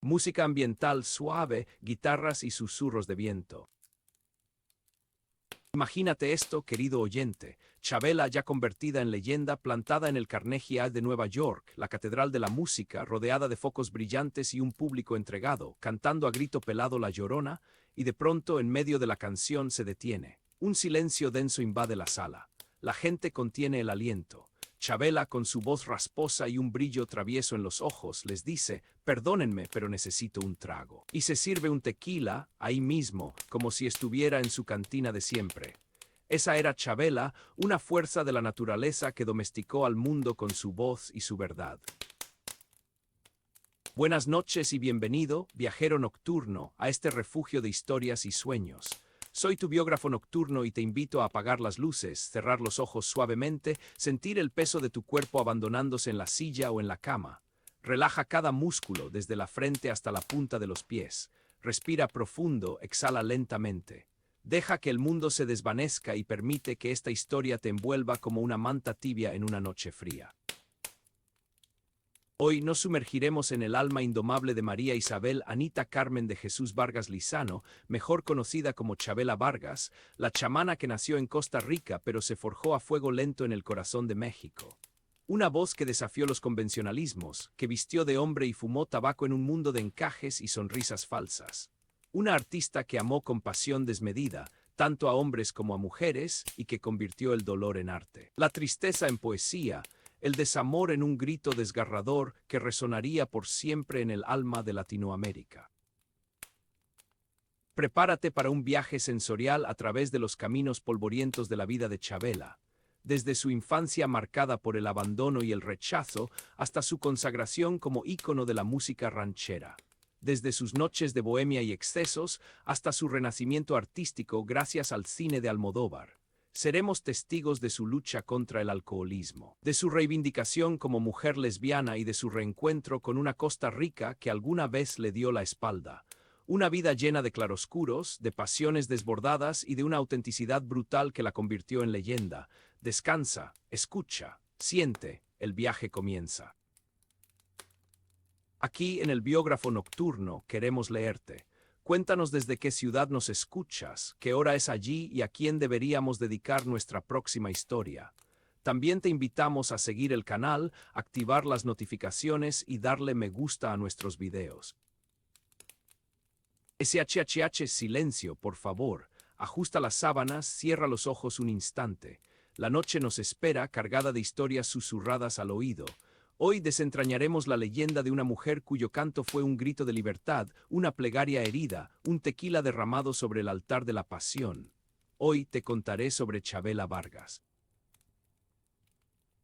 Música ambiental suave, guitarras y susurros de viento. Imagínate esto, querido oyente. Chabela, ya convertida en leyenda, plantada en el Carnegie Hall de Nueva York, la catedral de la música, rodeada de focos brillantes y un público entregado, cantando a grito pelado La Llorona, y de pronto, en medio de la canción, se detiene. Un silencio denso invade la sala. La gente contiene el aliento. Chabela, con su voz rasposa y un brillo travieso en los ojos, les dice: «Perdónenme, pero necesito un trago». Y se sirve un tequila, ahí mismo, como si estuviera en su cantina de siempre. Esa era Chabela, una fuerza de la naturaleza que domesticó al mundo con su voz y su verdad. Buenas noches y bienvenido, viajero nocturno, a este refugio de historias y sueños. Soy tu biógrafo nocturno y te invito a apagar las luces, cerrar los ojos suavemente, sentir el peso de tu cuerpo abandonándose en la silla o en la cama. Relaja cada músculo, desde la frente hasta la punta de los pies. Respira profundo, exhala lentamente. Deja que el mundo se desvanezca y permite que esta historia te envuelva como una manta tibia en una noche fría. Hoy nos sumergiremos en el alma indomable de María Isabel Anita Carmen de Jesús Vargas Lizano, mejor conocida como Chabela Vargas, la chamana que nació en Costa Rica pero se forjó a fuego lento en el corazón de México. Una voz que desafió los convencionalismos, que vistió de hombre y fumó tabaco en un mundo de encajes y sonrisas falsas. Una artista que amó con pasión desmedida, tanto a hombres como a mujeres, y que convirtió el dolor en arte. La tristeza en poesía, el desamor en un grito desgarrador que resonaría por siempre en el alma de Latinoamérica. Prepárate para un viaje sensorial a través de los caminos polvorientos de la vida de Chabela, desde su infancia marcada por el abandono y el rechazo hasta su consagración como ícono de la música ranchera. Desde sus noches de bohemia y excesos hasta su renacimiento artístico gracias al cine de Almodóvar. Seremos testigos de su lucha contra el alcoholismo, de su reivindicación como mujer lesbiana y de su reencuentro con una Costa Rica que alguna vez le dio la espalda. Una vida llena de claroscuros, de pasiones desbordadas y de una autenticidad brutal que la convirtió en leyenda. Descansa, escucha, siente, el viaje comienza. Aquí, en el biógrafo nocturno, queremos leerte. Cuéntanos desde qué ciudad nos escuchas, qué hora es allí y a quién deberíamos dedicar nuestra próxima historia. También te invitamos a seguir el canal, activar las notificaciones y darle me gusta a nuestros videos. SHHH, silencio, por favor. Ajusta las sábanas, cierra los ojos un instante. La noche nos espera cargada de historias susurradas al oído. Hoy desentrañaremos la leyenda de una mujer cuyo canto fue un grito de libertad, una plegaria herida, un tequila derramado sobre el altar de la pasión. Hoy te contaré sobre Chabela Vargas.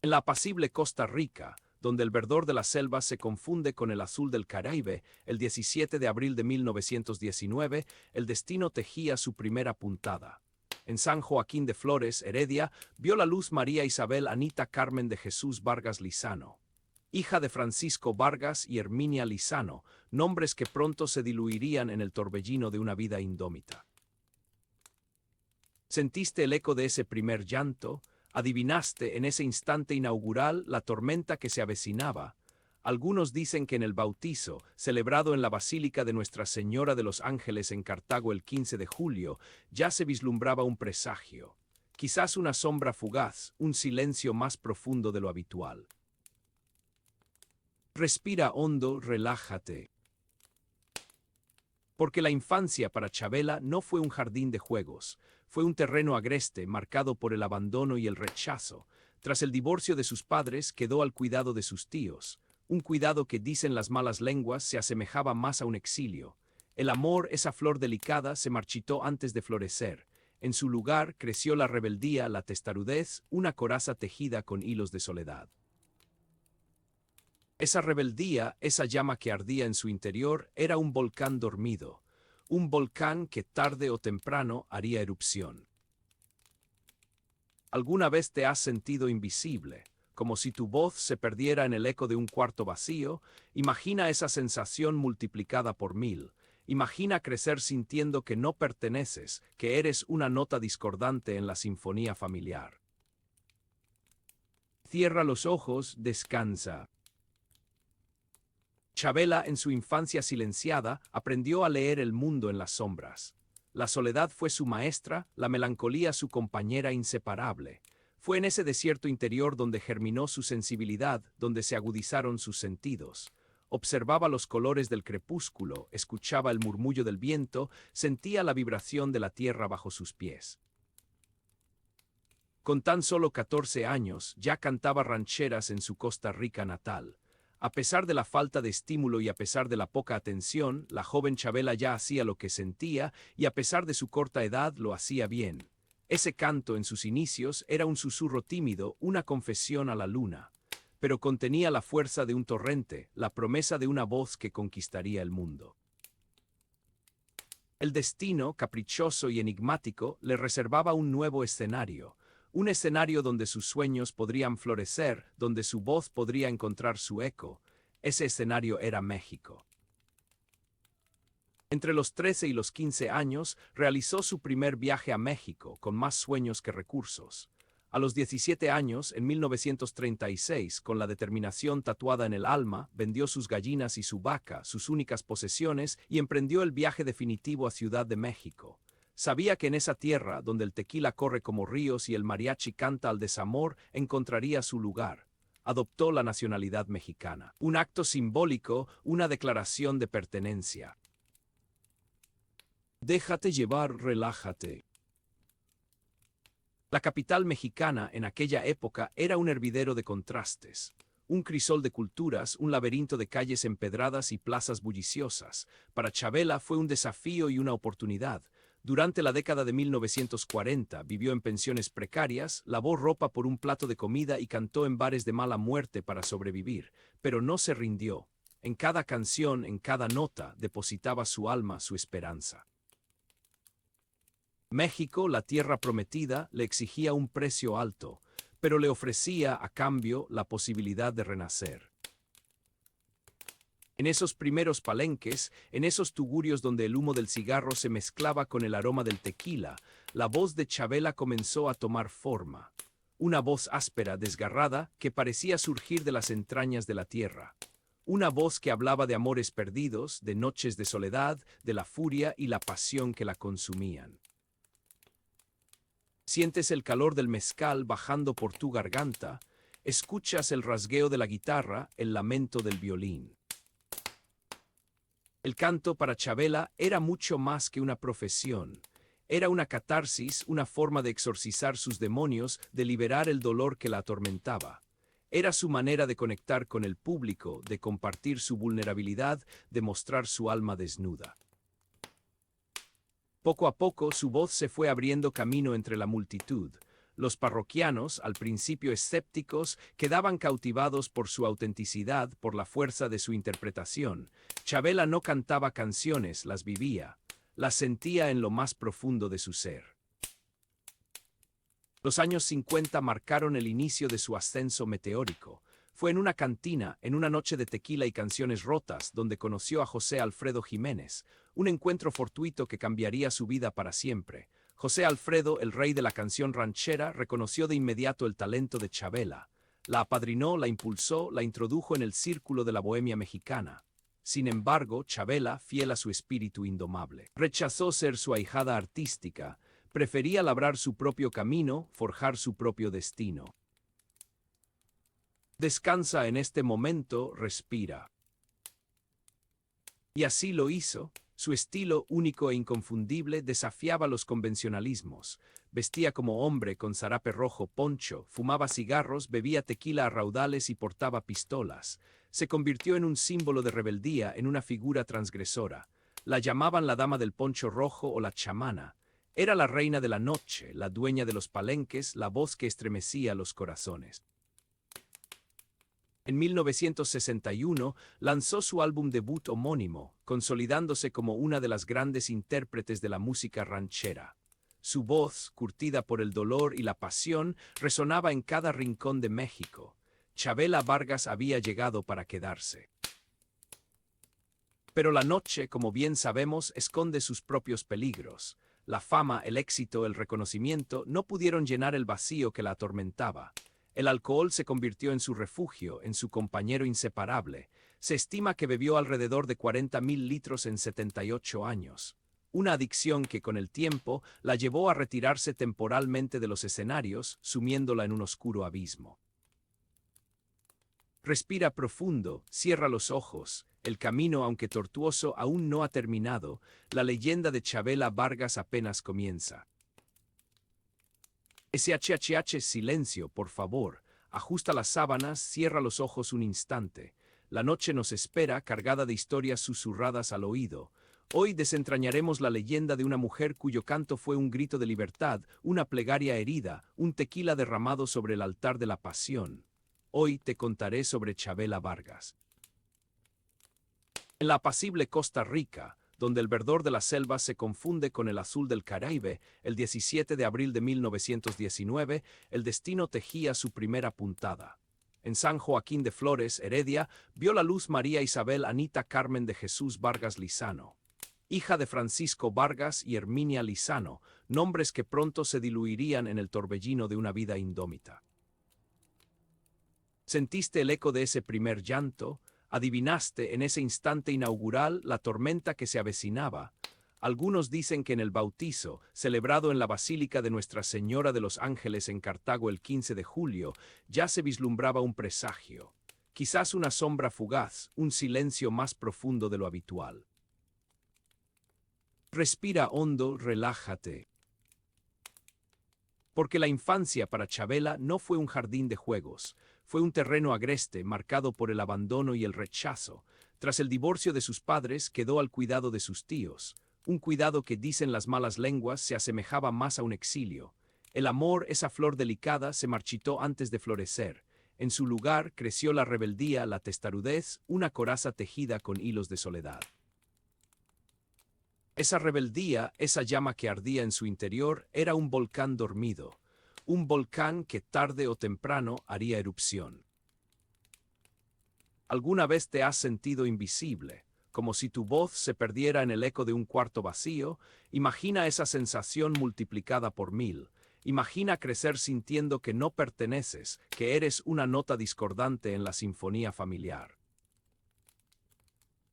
En la apacible Costa Rica, donde el verdor de la selva se confunde con el azul del Caribe, el 17 de abril de 1919, el destino tejía su primera puntada. En San Joaquín de Flores, Heredia, vio la luz María Isabel Anita Carmen de Jesús Vargas Lizano, hija de Francisco Vargas y Herminia Lizano, nombres que pronto se diluirían en el torbellino de una vida indómita. ¿Sentiste el eco de ese primer llanto? ¿Adivinaste en ese instante inaugural la tormenta que se avecinaba? Algunos dicen que en el bautizo, celebrado en la Basílica de Nuestra Señora de los Ángeles en Cartago el 15 de julio, ya se vislumbraba un presagio. Quizás una sombra fugaz, un silencio más profundo de lo habitual. Respira hondo, relájate. Porque la infancia para Chabela no fue un jardín de juegos, fue un terreno agreste marcado por el abandono y el rechazo. Tras el divorcio de sus padres quedó al cuidado de sus tíos, un cuidado que dicen las malas lenguas se asemejaba más a un exilio. El amor, esa flor delicada, se marchitó antes de florecer. En su lugar creció la rebeldía, la testarudez, una coraza tejida con hilos de soledad. Esa rebeldía, esa llama que ardía en su interior, era un volcán dormido, un volcán que tarde o temprano haría erupción. ¿Alguna vez te has sentido invisible, como si tu voz se perdiera en el eco de un cuarto vacío? Imagina esa sensación multiplicada por 1000. Imagina crecer sintiendo que no perteneces, que eres una nota discordante en la sinfonía familiar. Cierra los ojos, descansa. Chabela, en su infancia silenciada, aprendió a leer el mundo en las sombras. La soledad fue su maestra, la melancolía su compañera inseparable. Fue en ese desierto interior donde germinó su sensibilidad, donde se agudizaron sus sentidos. Observaba los colores del crepúsculo, escuchaba el murmullo del viento, sentía la vibración de la tierra bajo sus pies. Con tan solo 14 años, ya cantaba rancheras en su Costa Rica natal. A pesar de la falta de estímulo y a pesar de la poca atención, la joven Chabela ya hacía lo que sentía y a pesar de su corta edad lo hacía bien. Ese canto en sus inicios era un susurro tímido, una confesión a la luna, pero contenía la fuerza de un torrente, la promesa de una voz que conquistaría el mundo. El destino, caprichoso y enigmático, le reservaba un nuevo escenario. Un escenario donde sus sueños podrían florecer, donde su voz podría encontrar su eco. Ese escenario era México. Entre los 13 y los 15 años, realizó su primer viaje a México, con más sueños que recursos. A los 17 años, en 1936, con la determinación tatuada en el alma, vendió sus gallinas y su vaca, sus únicas posesiones, y emprendió el viaje definitivo a Ciudad de México. Sabía que en esa tierra, donde el tequila corre como ríos y el mariachi canta al desamor, encontraría su lugar. Adoptó la nacionalidad mexicana. Un acto simbólico, una declaración de pertenencia. Déjate llevar, relájate. La capital mexicana en aquella época era un hervidero de contrastes. Un crisol de culturas, un laberinto de calles empedradas y plazas bulliciosas. Para Chabela fue un desafío y una oportunidad. Durante la década de 1940 vivió en pensiones precarias, lavó ropa por un plato de comida y cantó en bares de mala muerte para sobrevivir, pero no se rindió. En cada canción, en cada nota, depositaba su alma, su esperanza. México, la tierra prometida, le exigía un precio alto, pero le ofrecía a cambio la posibilidad de renacer. En esos primeros palenques, en esos tugurios donde el humo del cigarro se mezclaba con el aroma del tequila, la voz de Chabela comenzó a tomar forma. Una voz áspera, desgarrada, que parecía surgir de las entrañas de la tierra. Una voz que hablaba de amores perdidos, de noches de soledad, de la furia y la pasión que la consumían. Sientes el calor del mezcal bajando por tu garganta, escuchas el rasgueo de la guitarra, el lamento del violín. El canto para Chabela era mucho más que una profesión. Era una catarsis, una forma de exorcizar sus demonios, de liberar el dolor que la atormentaba. Era su manera de conectar con el público, de compartir su vulnerabilidad, de mostrar su alma desnuda. Poco a poco su voz se fue abriendo camino entre la multitud. Los parroquianos, al principio escépticos, quedaban cautivados por su autenticidad, por la fuerza de su interpretación. Chabela no cantaba canciones, las vivía, las sentía en lo más profundo de su ser. Los años 50 marcaron el inicio de su ascenso meteórico. Fue en una cantina, en una noche de tequila y canciones rotas, donde conoció a José Alfredo Jiménez, un encuentro fortuito que cambiaría su vida para siempre. José Alfredo, el rey de la canción ranchera, reconoció de inmediato el talento de Chabela. La apadrinó, la impulsó, la introdujo en el círculo de la bohemia mexicana. Sin embargo, Chabela, fiel a su espíritu indomable, rechazó ser su ahijada artística, prefería labrar su propio camino, forjar su propio destino. Descansa en este momento, respira. Y así lo hizo. Su estilo único e inconfundible desafiaba los convencionalismos. Vestía como hombre con zarape rojo poncho, fumaba cigarros, bebía tequila a raudales y portaba pistolas. Se convirtió en un símbolo de rebeldía, en una figura transgresora. La llamaban la dama del poncho rojo o la chamana. Era la reina de la noche, la dueña de los palenques, la voz que estremecía los corazones. En 1961 lanzó su álbum debut homónimo, consolidándose como una de las grandes intérpretes de la música ranchera. Su voz, curtida por el dolor y la pasión, resonaba en cada rincón de México. Chabela Vargas había llegado para quedarse. Pero la noche, como bien sabemos, esconde sus propios peligros. La fama, el éxito, el reconocimiento no pudieron llenar el vacío que la atormentaba. El alcohol se convirtió en su refugio, en su compañero inseparable. Se estima que bebió alrededor de 40.000 litros en 78 años. Una adicción que con el tiempo la llevó a retirarse temporalmente de los escenarios, sumiéndola en un oscuro abismo. Respira profundo, cierra los ojos. El camino, aunque tortuoso, aún no ha terminado. La leyenda de Chavela Vargas apenas comienza. SHHH, silencio, por favor. Ajusta las sábanas, cierra los ojos un instante. La noche nos espera, cargada de historias susurradas al oído. Hoy desentrañaremos la leyenda de una mujer cuyo canto fue un grito de libertad, una plegaria herida, un tequila derramado sobre el altar de la pasión. Hoy te contaré sobre Chavela Vargas. En la apacible Costa Rica, donde el verdor de las selvas se confunde con el azul del Caribe, el 17 de abril de 1919, el destino tejía su primera puntada. En San Joaquín de Flores, Heredia, vio la luz María Isabel Anita Carmen de Jesús Vargas Lizano, hija de Francisco Vargas y Herminia Lizano, nombres que pronto se diluirían en el torbellino de una vida indómita. ¿Sentiste el eco de ese primer llanto? ¿Adivinaste en ese instante inaugural la tormenta que se avecinaba? Algunos dicen que en el bautizo, celebrado en la Basílica de Nuestra Señora de los Ángeles en Cartago el 15 de julio, ya se vislumbraba un presagio. Quizás una sombra fugaz, un silencio más profundo de lo habitual. Respira hondo, relájate. Porque la infancia para Chavela no fue un jardín de juegos, fue un terreno agreste marcado por el abandono y el rechazo. Tras el divorcio de sus padres quedó al cuidado de sus tíos, un cuidado que dicen las malas lenguas se asemejaba más a un exilio. El amor, esa flor delicada, se marchitó antes de florecer. En su lugar creció la rebeldía, la testarudez, una coraza tejida con hilos de soledad. Esa rebeldía, esa llama que ardía en su interior, era un volcán dormido, un volcán que tarde o temprano haría erupción. ¿Alguna vez te has sentido invisible, como si tu voz se perdiera en el eco de un cuarto vacío? Imagina esa sensación multiplicada por 1000. Imagina crecer sintiendo que no perteneces, que eres una nota discordante en la sinfonía familiar.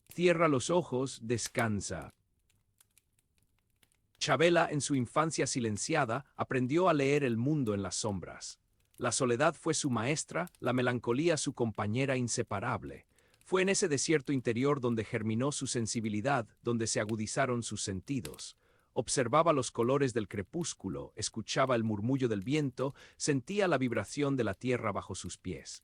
Cierra los ojos, descansa. Chavela, en su infancia silenciada, aprendió a leer el mundo en las sombras. La soledad fue su maestra, la melancolía su compañera inseparable. Fue en ese desierto interior donde germinó su sensibilidad, donde se agudizaron sus sentidos. Observaba los colores del crepúsculo, escuchaba el murmullo del viento, sentía la vibración de la tierra bajo sus pies.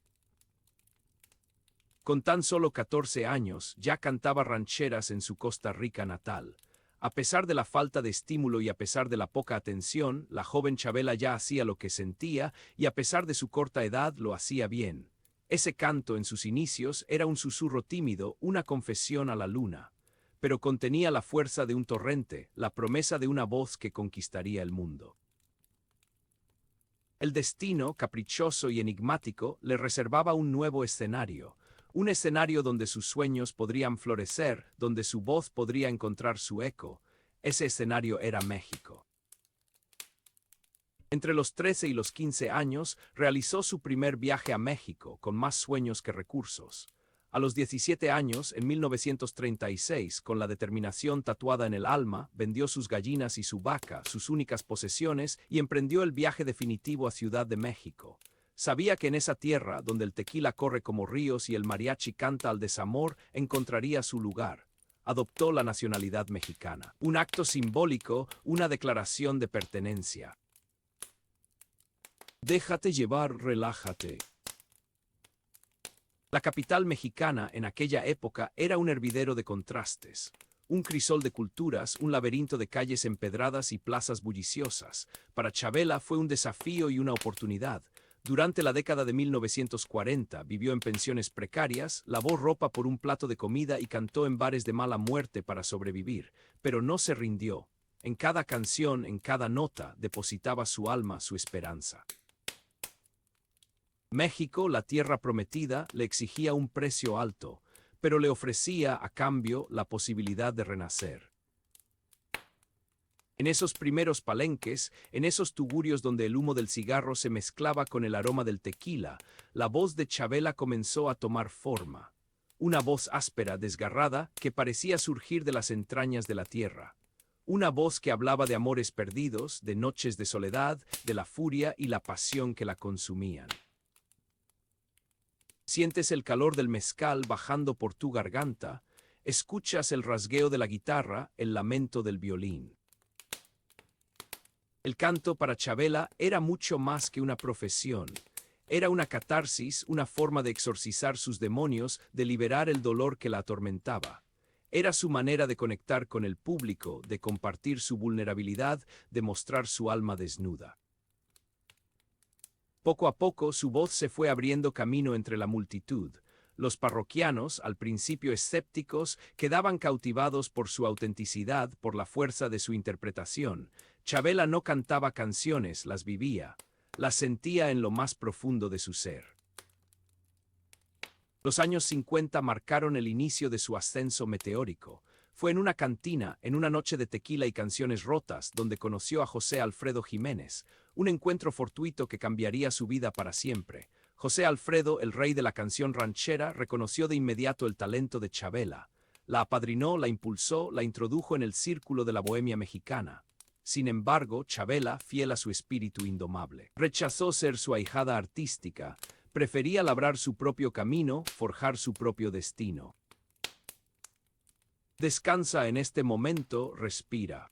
Con tan solo 14 años, ya cantaba rancheras en su Costa Rica natal. A pesar de la falta de estímulo y a pesar de la poca atención, la joven Chavela ya hacía lo que sentía y a pesar de su corta edad lo hacía bien. Ese canto en sus inicios era un susurro tímido, una confesión a la luna, pero contenía la fuerza de un torrente, la promesa de una voz que conquistaría el mundo. El destino, caprichoso y enigmático, le reservaba un nuevo escenario. Un escenario donde sus sueños podrían florecer, donde su voz podría encontrar su eco. Ese escenario era México. Entre los 13 y los 15 años, realizó su primer viaje a México, con más sueños que recursos. A los 17 años, en 1936, con la determinación tatuada en el alma, vendió sus gallinas y su vaca, sus únicas posesiones, y emprendió el viaje definitivo a Ciudad de México. Sabía que en esa tierra, donde el tequila corre como ríos y el mariachi canta al desamor, encontraría su lugar. Adoptó la nacionalidad mexicana. Un acto simbólico, una declaración de pertenencia. Déjate llevar, relájate. La capital mexicana en aquella época era un hervidero de contrastes. Un crisol de culturas, un laberinto de calles empedradas y plazas bulliciosas. Para Chavela fue un desafío y una oportunidad. Durante la década de 1940 vivió en pensiones precarias, lavó ropa por un plato de comida y cantó en bares de mala muerte para sobrevivir, pero no se rindió. En cada canción, en cada nota, depositaba su alma, su esperanza. México, la tierra prometida, le exigía un precio alto, pero le ofrecía a cambio la posibilidad de renacer. En esos primeros palenques, en esos tugurios donde el humo del cigarro se mezclaba con el aroma del tequila, la voz de Chavela comenzó a tomar forma. una voz áspera, desgarrada, que parecía surgir de las entrañas de la tierra. Una voz que hablaba de amores perdidos, de noches de soledad, de la furia y la pasión que la consumían. Sientes el calor del mezcal bajando por tu garganta, escuchas el rasgueo de la guitarra, el lamento del violín. El canto para Chavela era mucho más que una profesión. Era una catarsis, una forma de exorcizar sus demonios, de liberar el dolor que la atormentaba. Era su manera de conectar con el público, de compartir su vulnerabilidad, de mostrar su alma desnuda. Poco a poco su voz se fue abriendo camino entre la multitud. Los parroquianos, al principio escépticos, quedaban cautivados por su autenticidad, por la fuerza de su interpretación. Chavela no cantaba canciones, las vivía, las sentía en lo más profundo de su ser. Los años 50 marcaron el inicio de su ascenso meteórico. Fue en una cantina, en una noche de tequila y canciones rotas, donde conoció a José Alfredo Jiménez, un encuentro fortuito que cambiaría su vida para siempre. José Alfredo, el rey de la canción ranchera, reconoció de inmediato el talento de Chavela. La apadrinó, la impulsó, la introdujo en el círculo de la bohemia mexicana. Sin embargo, Chavela, fiel a su espíritu indomable, rechazó ser su ahijada artística, prefería labrar su propio camino, forjar su propio destino. Descansa en este momento, respira.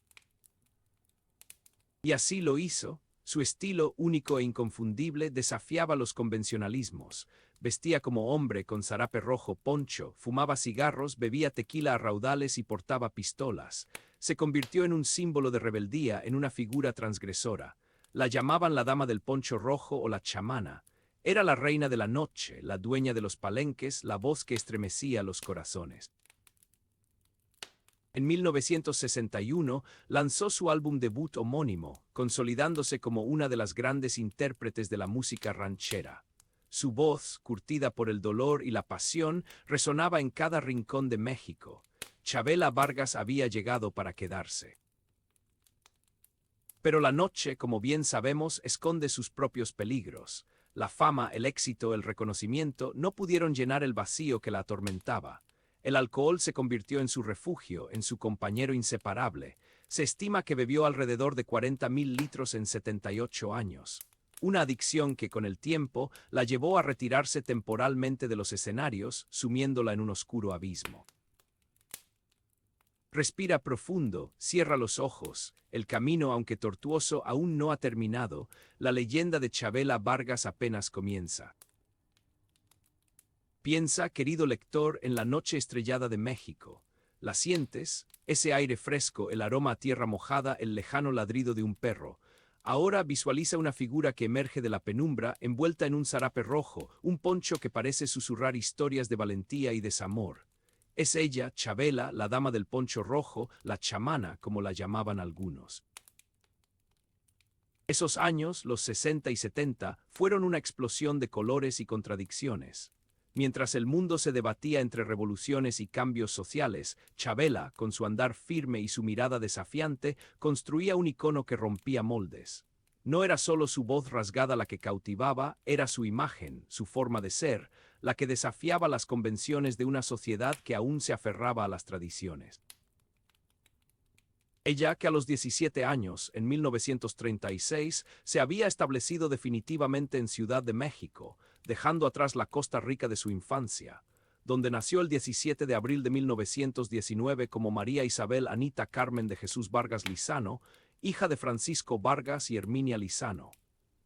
Y así lo hizo. Su estilo único e inconfundible desafiaba los convencionalismos. Vestía como hombre con zarape rojo poncho, fumaba cigarros, bebía tequila a raudales y portaba pistolas. Se convirtió en un símbolo de rebeldía, en una figura transgresora. La llamaban la dama del poncho rojo o la chamana. Era la reina de la noche, la dueña de los palenques, la voz que estremecía los corazones. En 1961 lanzó su álbum debut homónimo, consolidándose como una de las grandes intérpretes de la música ranchera. Su voz, curtida por el dolor y la pasión, resonaba en cada rincón de México. Chavela Vargas había llegado para quedarse. Pero la noche, como bien sabemos, esconde sus propios peligros. La fama, el éxito, el reconocimiento no pudieron llenar el vacío que la atormentaba. El alcohol se convirtió en su refugio, en su compañero inseparable. Se estima que bebió alrededor de 40,000 litros en 78 años. Una adicción que con el tiempo la llevó a retirarse temporalmente de los escenarios, sumiéndola en un oscuro abismo. Respira profundo, cierra los ojos. El camino, aunque tortuoso, aún no ha terminado. La leyenda de Chavela Vargas apenas comienza. Piensa, querido lector, en la noche estrellada de México. ¿La sientes? Ese aire fresco, el aroma a tierra mojada, el lejano ladrido de un perro. Ahora visualiza una figura que emerge de la penumbra, envuelta en un zarape rojo, un poncho que parece susurrar historias de valentía y desamor. Es ella, Chavela, la dama del poncho rojo, la chamana, como la llamaban algunos. Esos años, los 60 y 70, fueron una explosión de colores y contradicciones. Mientras el mundo se debatía entre revoluciones y cambios sociales, Chavela, con su andar firme y su mirada desafiante, construía un icono que rompía moldes. No era solo su voz rasgada la que cautivaba, era su imagen, su forma de ser, la que desafiaba las convenciones de una sociedad que aún se aferraba a las tradiciones. Ella, que a los 17 años, en 1936, se había establecido definitivamente en Ciudad de México, dejando atrás la Costa Rica de su infancia, donde nació el 17 de abril de 1919 como María Isabel Anita Carmen de Jesús Vargas Lizano, hija de Francisco Vargas y Herminia Lizano.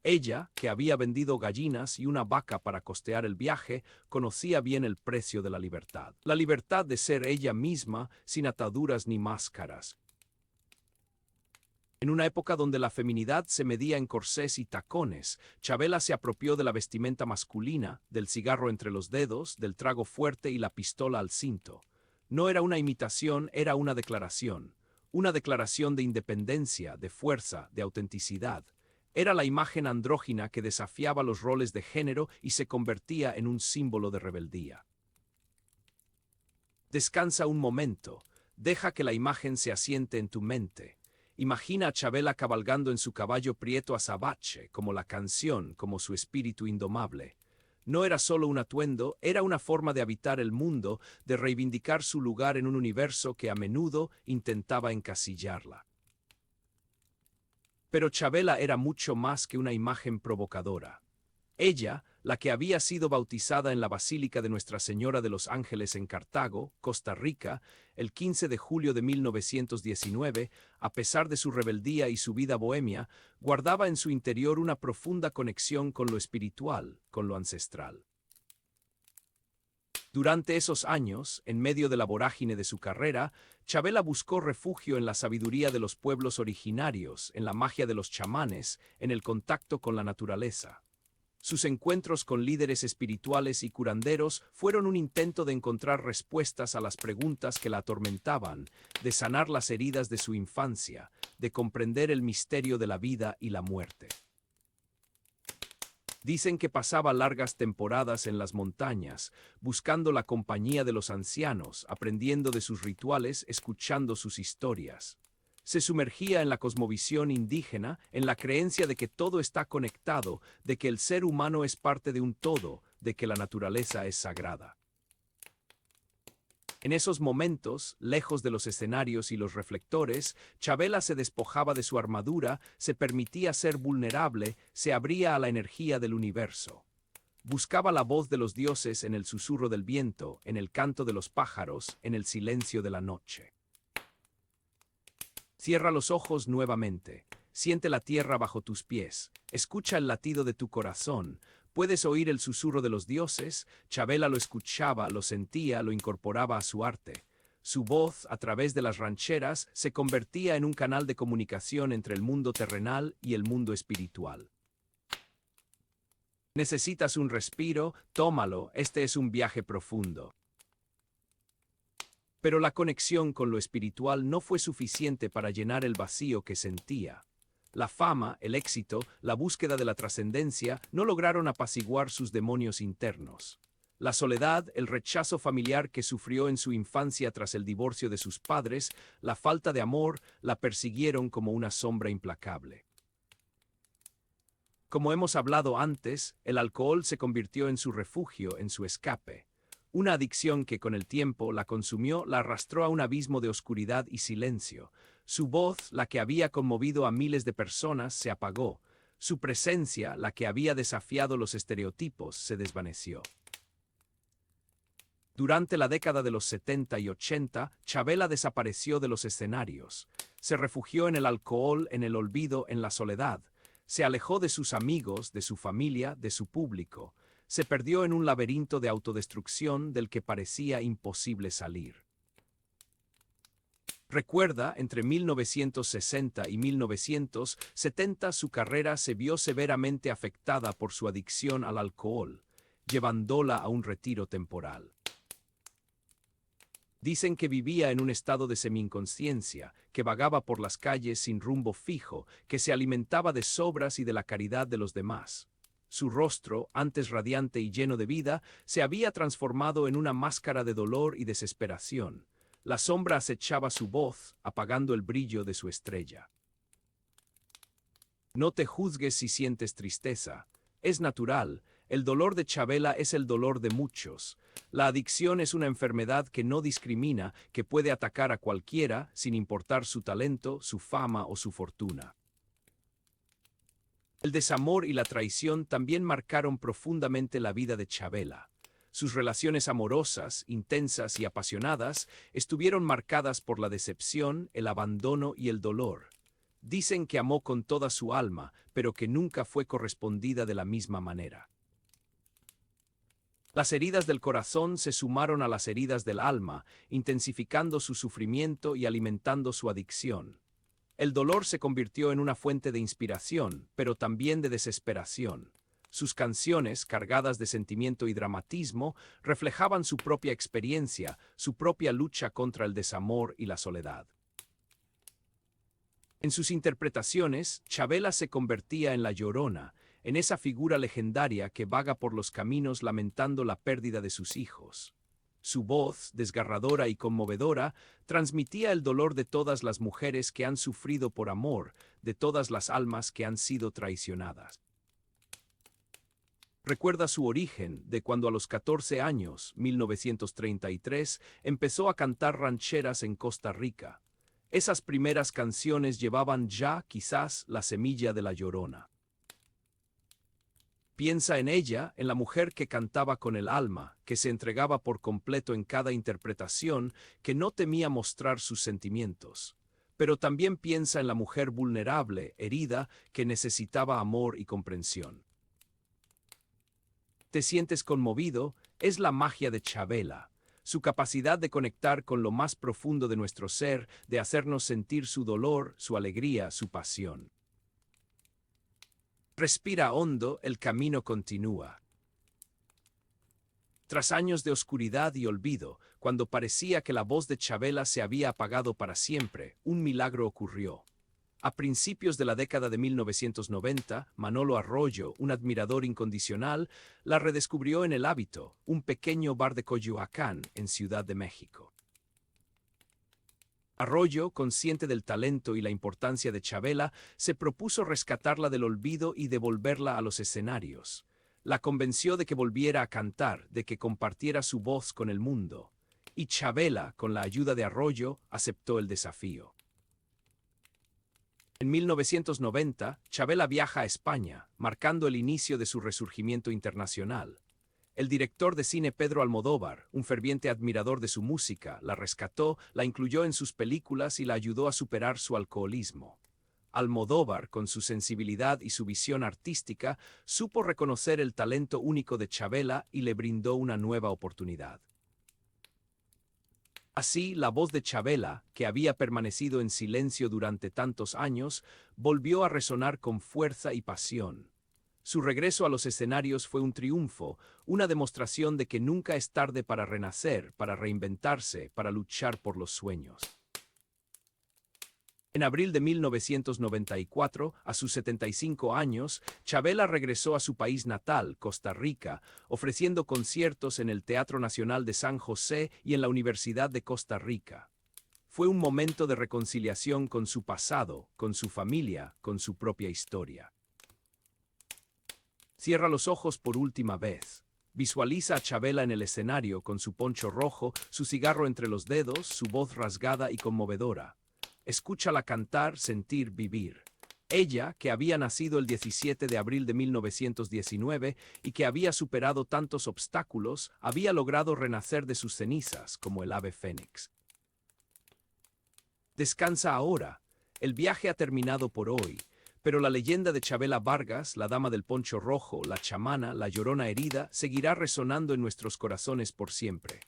Ella, que había vendido gallinas y una vaca para costear el viaje, conocía bien el precio de la libertad de ser ella misma, sin ataduras ni máscaras. En una época donde la feminidad se medía en corsés y tacones, Chavela se apropió de la vestimenta masculina, del cigarro entre los dedos, del trago fuerte y la pistola al cinto. No era una imitación, era una declaración de independencia, de fuerza, de autenticidad. Era la imagen andrógina que desafiaba los roles de género y se convertía en un símbolo de rebeldía. Descansa un momento, deja que la imagen se asiente en tu mente. Imagina a Chavela cabalgando en su caballo prieto azabache, como la canción, como su espíritu indomable. No era solo un atuendo, era una forma de habitar el mundo, de reivindicar su lugar en un universo que a menudo intentaba encasillarla. Pero Chabela era mucho más que una imagen provocadora. Ella, la que había sido bautizada en la Basílica de Nuestra Señora de los Ángeles en Cartago, Costa Rica, el 15 de julio de 1919, a pesar de su rebeldía y su vida bohemia, guardaba en su interior una profunda conexión con lo espiritual, con lo ancestral. Durante esos años, en medio de la vorágine de su carrera, Chabela buscó refugio en la sabiduría de los pueblos originarios, en la magia de los chamanes, en el contacto con la naturaleza. Sus encuentros con líderes espirituales y curanderos fueron un intento de encontrar respuestas a las preguntas que la atormentaban, de sanar las heridas de su infancia, de comprender el misterio de la vida y la muerte. Dicen que pasaba largas temporadas en las montañas, buscando la compañía de los ancianos, aprendiendo de sus rituales, escuchando sus historias. Se sumergía en la cosmovisión indígena, en la creencia de que todo está conectado, de que el ser humano es parte de un todo, de que la naturaleza es sagrada. En esos momentos, lejos de los escenarios y los reflectores, Chabela se despojaba de su armadura, se permitía ser vulnerable, se abría a la energía del universo. Buscaba la voz de los dioses en el susurro del viento, en el canto de los pájaros, en el silencio de la noche. Cierra los ojos nuevamente. Siente la tierra bajo tus pies. Escucha el latido de tu corazón. ¿Puedes oír el susurro de los dioses? Chabela lo escuchaba, lo sentía, lo incorporaba a su arte. Su voz, a través de las rancheras, se convertía en un canal de comunicación entre el mundo terrenal y el mundo espiritual. ¿Necesitas un respiro? Tómalo, este es un viaje profundo. Pero la conexión con lo espiritual no fue suficiente para llenar el vacío que sentía. La fama, el éxito, la búsqueda de la trascendencia no lograron apaciguar sus demonios internos. La soledad, el rechazo familiar que sufrió en su infancia tras el divorcio de sus padres, la falta de amor, la persiguieron como una sombra implacable. Como hemos hablado antes, el alcohol se convirtió en su refugio, en su escape. Una adicción que con el tiempo la consumió, la arrastró a un abismo de oscuridad y silencio. Su voz, la que había conmovido a miles de personas, se apagó. Su presencia, la que había desafiado los estereotipos, se desvaneció. Durante la década de los 70 y 80, Chabela desapareció de los escenarios. Se refugió en el alcohol, en el olvido, en la soledad. Se alejó de sus amigos, de su familia, de su público. Se perdió en un laberinto de autodestrucción del que parecía imposible salir. Recuerda, entre 1960 y 1970 su carrera se vio severamente afectada por su adicción al alcohol, llevándola a un retiro temporal. Dicen que vivía en un estado de semi-inconsciencia, que vagaba por las calles sin rumbo fijo, que se alimentaba de sobras y de la caridad de los demás. Su rostro, antes radiante y lleno de vida, se había transformado en una máscara de dolor y desesperación. La sombra acechaba su voz, apagando el brillo de su estrella. No te juzgues si sientes tristeza. Es natural. El dolor de Chabela es el dolor de muchos. La adicción es una enfermedad que no discrimina, que puede atacar a cualquiera, sin importar su talento, su fama o su fortuna. El desamor y la traición también marcaron profundamente la vida de Chabela. Sus relaciones amorosas, intensas y apasionadas, estuvieron marcadas por la decepción, el abandono y el dolor. Dicen que amó con toda su alma, pero que nunca fue correspondida de la misma manera. Las heridas del corazón se sumaron a las heridas del alma, intensificando su sufrimiento y alimentando su adicción. El dolor se convirtió en una fuente de inspiración, pero también de desesperación. Sus canciones, cargadas de sentimiento y dramatismo, reflejaban su propia experiencia, su propia lucha contra el desamor y la soledad. En sus interpretaciones, Chabela se convertía en la Llorona, en esa figura legendaria que vaga por los caminos lamentando la pérdida de sus hijos. Su voz, desgarradora y conmovedora, transmitía el dolor de todas las mujeres que han sufrido por amor, de todas las almas que han sido traicionadas. Recuerda su origen de cuando a los 14 años, 1933, empezó a cantar rancheras en Costa Rica. Esas primeras canciones llevaban ya, quizás, la semilla de La Llorona. Piensa en ella, en la mujer que cantaba con el alma, que se entregaba por completo en cada interpretación, que no temía mostrar sus sentimientos. Pero también piensa en la mujer vulnerable, herida, que necesitaba amor y comprensión. ¿Te sientes conmovido? Es la magia de Chabela. Su capacidad de conectar con lo más profundo de nuestro ser, de hacernos sentir su dolor, su alegría, su pasión. Respira hondo, el camino continúa. Tras años de oscuridad y olvido, cuando parecía que la voz de Chabela se había apagado para siempre, un milagro ocurrió. A principios de la década de 1990, Manolo Arroyo, un admirador incondicional, la redescubrió en El Hábito, un pequeño bar de Coyoacán, en Ciudad de México. Arroyo, consciente del talento y la importancia de Chabela, se propuso rescatarla del olvido y devolverla a los escenarios. La convenció de que volviera a cantar, de que compartiera su voz con el mundo. Y Chabela, con la ayuda de Arroyo, aceptó el desafío. En 1990, Chabela viaja a España, marcando el inicio de su resurgimiento internacional. El director de cine Pedro Almodóvar, un ferviente admirador de su música, la rescató, la incluyó en sus películas y la ayudó a superar su alcoholismo. Almodóvar, con su sensibilidad y su visión artística, supo reconocer el talento único de Chabela y le brindó una nueva oportunidad. Así, la voz de Chabela, que había permanecido en silencio durante tantos años, volvió a resonar con fuerza y pasión. Su regreso a los escenarios fue un triunfo, una demostración de que nunca es tarde para renacer, para reinventarse, para luchar por los sueños. En abril de 1994, a sus 75 años, Chabela regresó a su país natal, Costa Rica, ofreciendo conciertos en el Teatro Nacional de San José y en la Universidad de Costa Rica. Fue un momento de reconciliación con su pasado, con su familia, con su propia historia. Cierra los ojos por última vez. Visualiza a Chabela en el escenario con su poncho rojo, su cigarro entre los dedos, su voz rasgada y conmovedora. Escúchala cantar, sentir, vivir. Ella, que había nacido el 17 de abril de 1919 y que había superado tantos obstáculos, había logrado renacer de sus cenizas como el ave fénix. Descansa ahora. El viaje ha terminado por hoy, pero la leyenda de Chabela Vargas, la dama del poncho rojo, la chamana, la llorona herida, seguirá resonando en nuestros corazones por siempre.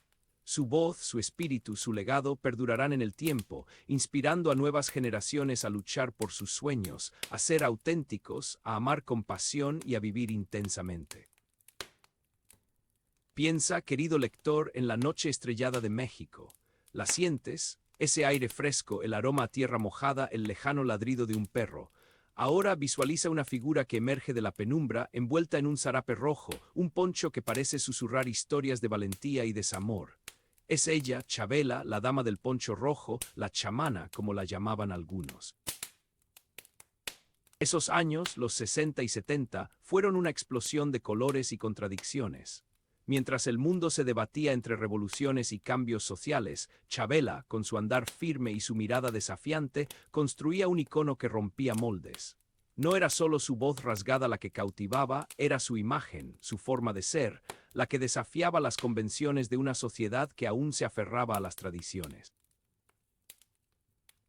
Su voz, su espíritu, su legado perdurarán en el tiempo, inspirando a nuevas generaciones a luchar por sus sueños, a ser auténticos, a amar con pasión y a vivir intensamente. Piensa, querido lector, en la noche estrellada de México. ¿La sientes? Ese aire fresco, el aroma a tierra mojada, el lejano ladrido de un perro. Ahora visualiza una figura que emerge de la penumbra, envuelta en un zarape rojo, un poncho que parece susurrar historias de valentía y desamor. Es ella, Chabela, la dama del poncho rojo, la chamana, como la llamaban algunos. Esos años, los 60 y 70, fueron una explosión de colores y contradicciones. Mientras el mundo se debatía entre revoluciones y cambios sociales, Chabela, con su andar firme y su mirada desafiante, construía un icono que rompía moldes. No era solo su voz rasgada la que cautivaba, era su imagen, su forma de ser, la que desafiaba las convenciones de una sociedad que aún se aferraba a las tradiciones.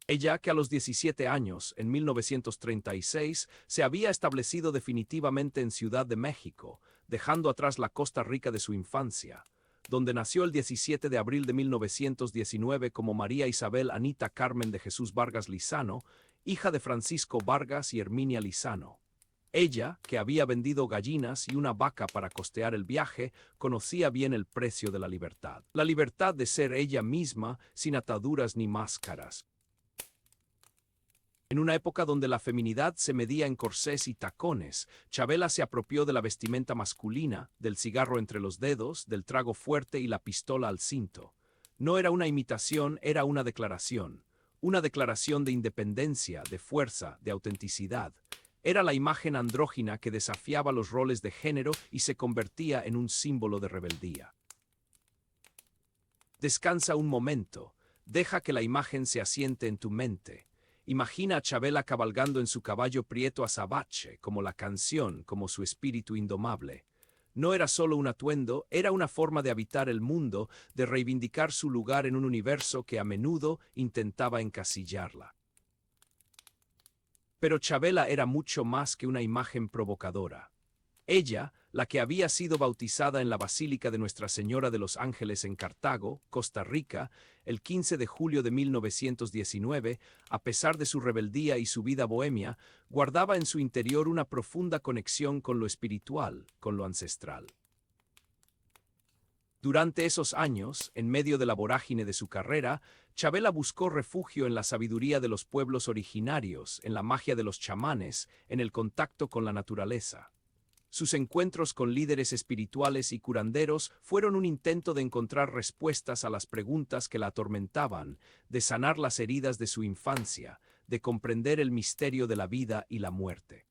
Ella, que a los 17 años, en 1936, se había establecido definitivamente en Ciudad de México, dejando atrás la Costa Rica de su infancia, donde nació el 17 de abril de 1919 como María Isabel Anita Carmen de Jesús Vargas Lizano, hija de Francisco Vargas y Herminia Lizano. Ella, que había vendido gallinas y una vaca para costear el viaje, conocía bien el precio de la libertad de ser ella misma, sin ataduras ni máscaras. En una época donde la feminidad se medía en corsés y tacones, Chabela se apropió de la vestimenta masculina, del cigarro entre los dedos, del trago fuerte y la pistola al cinto. No era una imitación, era una declaración de independencia, de fuerza, de autenticidad. Era la imagen andrógina que desafiaba los roles de género y se convertía en un símbolo de rebeldía. Descansa un momento, deja que la imagen se asiente en tu mente. Imagina a Chabela cabalgando en su caballo prieto azabache, como la canción, como su espíritu indomable. No era solo un atuendo, era una forma de habitar el mundo, de reivindicar su lugar en un universo que a menudo intentaba encasillarla. Pero Chabela era mucho más que una imagen provocadora. Ella, la que había sido bautizada en la Basílica de Nuestra Señora de los Ángeles en Cartago, Costa Rica, el 15 de julio de 1919, a pesar de su rebeldía y su vida bohemia, guardaba en su interior una profunda conexión con lo espiritual, con lo ancestral. Durante esos años, en medio de la vorágine de su carrera, Chabela buscó refugio en la sabiduría de los pueblos originarios, en la magia de los chamanes, en el contacto con la naturaleza. Sus encuentros con líderes espirituales y curanderos fueron un intento de encontrar respuestas a las preguntas que la atormentaban, de sanar las heridas de su infancia, de comprender el misterio de la vida y la muerte.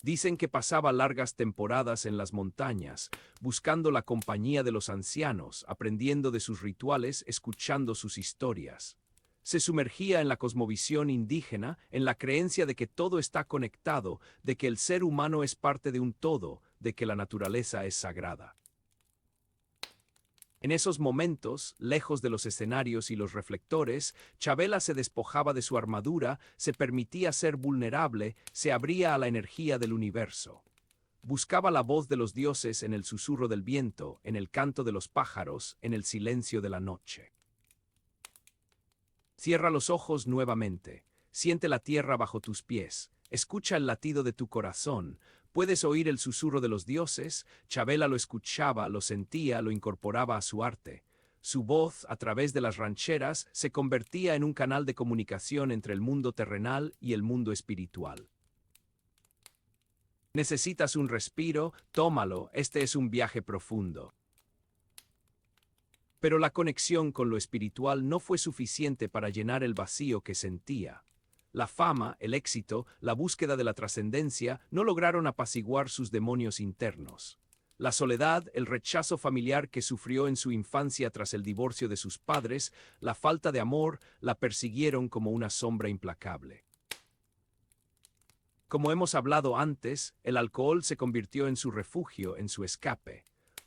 Dicen que pasaba largas temporadas en las montañas, buscando la compañía de los ancianos, aprendiendo de sus rituales, escuchando sus historias. Se sumergía en la cosmovisión indígena, en la creencia de que todo está conectado, de que el ser humano es parte de un todo, de que la naturaleza es sagrada. En esos momentos, lejos de los escenarios y los reflectores, Chabela se despojaba de su armadura, se permitía ser vulnerable, se abría a la energía del universo. Buscaba la voz de los dioses en el susurro del viento, en el canto de los pájaros, en el silencio de la noche. Cierra los ojos nuevamente, siente la tierra bajo tus pies, escucha el latido de tu corazón. ¿Puedes oír el susurro de los dioses? Chabela lo escuchaba, lo sentía, lo incorporaba a su arte. Su voz, a través de las rancheras, se convertía en un canal de comunicación entre el mundo terrenal y el mundo espiritual. ¿Necesitas un respiro? Tómalo, este es un viaje profundo. Pero la conexión con lo espiritual no fue suficiente para llenar el vacío que sentía. La fama, el éxito, la búsqueda de la trascendencia no lograron apaciguar sus demonios internos. La soledad, el rechazo familiar que sufrió en su infancia tras el divorcio de sus padres, la falta de amor, la persiguieron como una sombra implacable. Como hemos hablado antes, el alcohol se convirtió en su refugio, en su escape.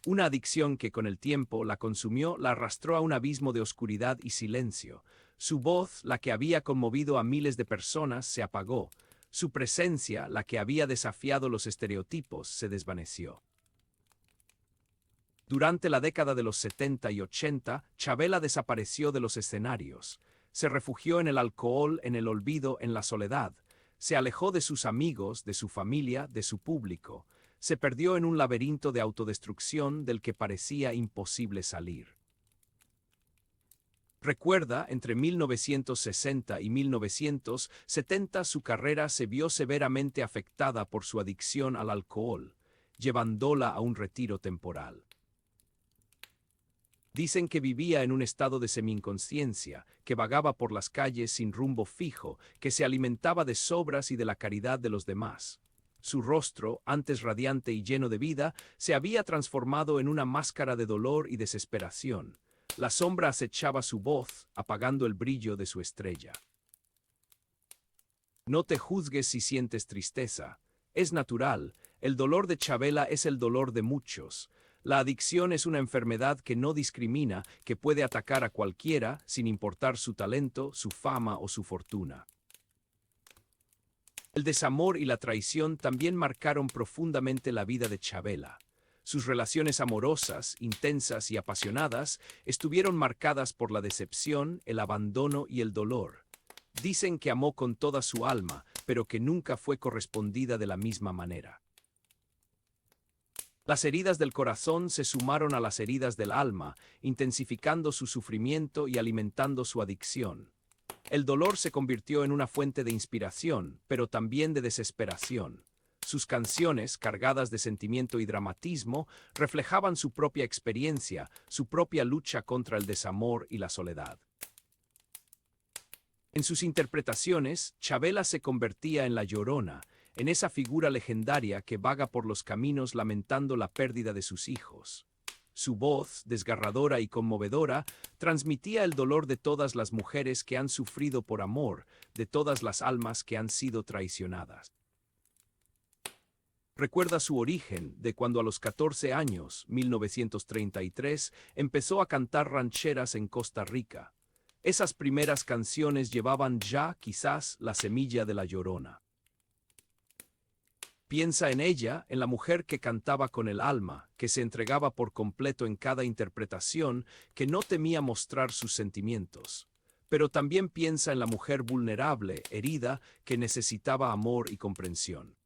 Una adicción que con el tiempo la consumió, la arrastró a un abismo de oscuridad y silencio. Su voz, la que había conmovido a miles de personas, se apagó. Su presencia, la que había desafiado los estereotipos, se desvaneció. Durante la década de los 70 y 80, Chabela desapareció de los escenarios. Se refugió en el alcohol, en el olvido, en la soledad. Se alejó de sus amigos, de su familia, de su público. Se perdió en un laberinto de autodestrucción del que parecía imposible salir. Recuerda, entre 1960 y 1970 su carrera se vio severamente afectada por su adicción al alcohol, llevándola a un retiro temporal. Dicen que vivía en un estado de semi-inconsciencia, que vagaba por las calles sin rumbo fijo, que se alimentaba de sobras y de la caridad de los demás. Su rostro, antes radiante y lleno de vida, se había transformado en una máscara de dolor y desesperación. La sombra acechaba su voz, apagando el brillo de su estrella. No te juzgues si sientes tristeza. Es natural. El dolor de Chabela es el dolor de muchos. La adicción es una enfermedad que no discrimina, que puede atacar a cualquiera, sin importar su talento, su fama o su fortuna. El desamor y la traición también marcaron profundamente la vida de Chabela. Sus relaciones amorosas, intensas y apasionadas, estuvieron marcadas por la decepción, el abandono y el dolor. Dicen que amó con toda su alma, pero que nunca fue correspondida de la misma manera. Las heridas del corazón se sumaron a las heridas del alma, intensificando su sufrimiento y alimentando su adicción. El dolor se convirtió en una fuente de inspiración, pero también de desesperación. Sus canciones, cargadas de sentimiento y dramatismo, reflejaban su propia experiencia, su propia lucha contra el desamor y la soledad. En sus interpretaciones, Chabela se convertía en la Llorona, en esa figura legendaria que vaga por los caminos lamentando la pérdida de sus hijos. Su voz, desgarradora y conmovedora, transmitía el dolor de todas las mujeres que han sufrido por amor, de todas las almas que han sido traicionadas. Recuerda su origen de cuando a los 14 años, 1933, empezó a cantar rancheras en Costa Rica. Esas primeras canciones llevaban ya, quizás, la semilla de la Llorona. Piensa en ella, en la mujer que cantaba con el alma, que se entregaba por completo en cada interpretación, que no temía mostrar sus sentimientos. Pero también piensa en la mujer vulnerable, herida, que necesitaba amor y comprensión.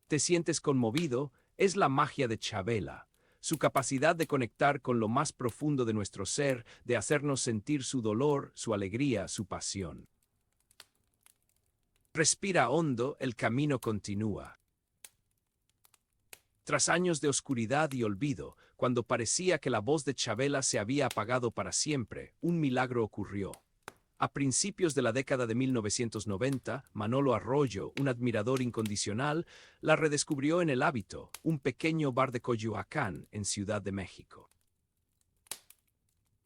¿Te sientes conmovido? Es la magia de Chabela. Su capacidad de conectar con lo más profundo de nuestro ser, de hacernos sentir su dolor, su alegría, su pasión. Respira hondo, el camino continúa. Tras años de oscuridad y olvido, cuando parecía que la voz de Chabela se había apagado para siempre, un milagro ocurrió. A principios de la década de 1990, Manolo Arroyo, un admirador incondicional, la redescubrió en El Hábito, un pequeño bar de Coyoacán, en Ciudad de México.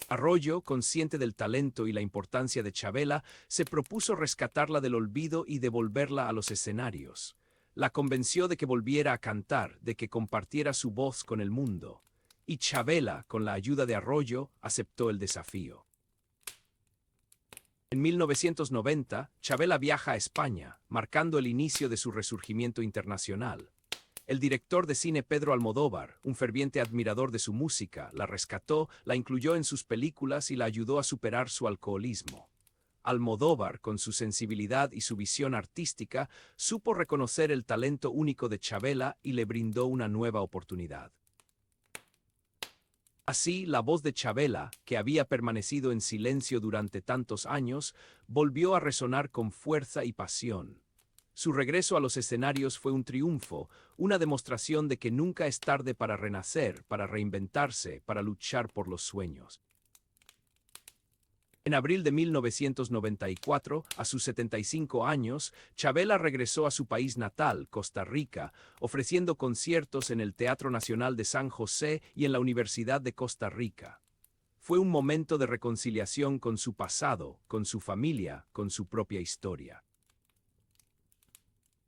Arroyo, consciente del talento y la importancia de Chabela, se propuso rescatarla del olvido y devolverla a los escenarios. La convenció de que volviera a cantar, de que compartiera su voz con el mundo. Y Chabela, con la ayuda de Arroyo, aceptó el desafío. En 1990, Chabela viaja a España, marcando el inicio de su resurgimiento internacional. El director de cine Pedro Almodóvar, un ferviente admirador de su música, la rescató, la incluyó en sus películas y la ayudó a superar su alcoholismo. Almodóvar, con su sensibilidad y su visión artística, supo reconocer el talento único de Chabela y le brindó una nueva oportunidad. Así, la voz de Chabela, que había permanecido en silencio durante tantos años, volvió a resonar con fuerza y pasión. Su regreso a los escenarios fue un triunfo, una demostración de que nunca es tarde para renacer, para reinventarse, para luchar por los sueños. En abril de 1994, a sus 75 años, Chabela regresó a su país natal, Costa Rica, ofreciendo conciertos en el Teatro Nacional de San José y en la Universidad de Costa Rica. Fue un momento de reconciliación con su pasado, con su familia, con su propia historia.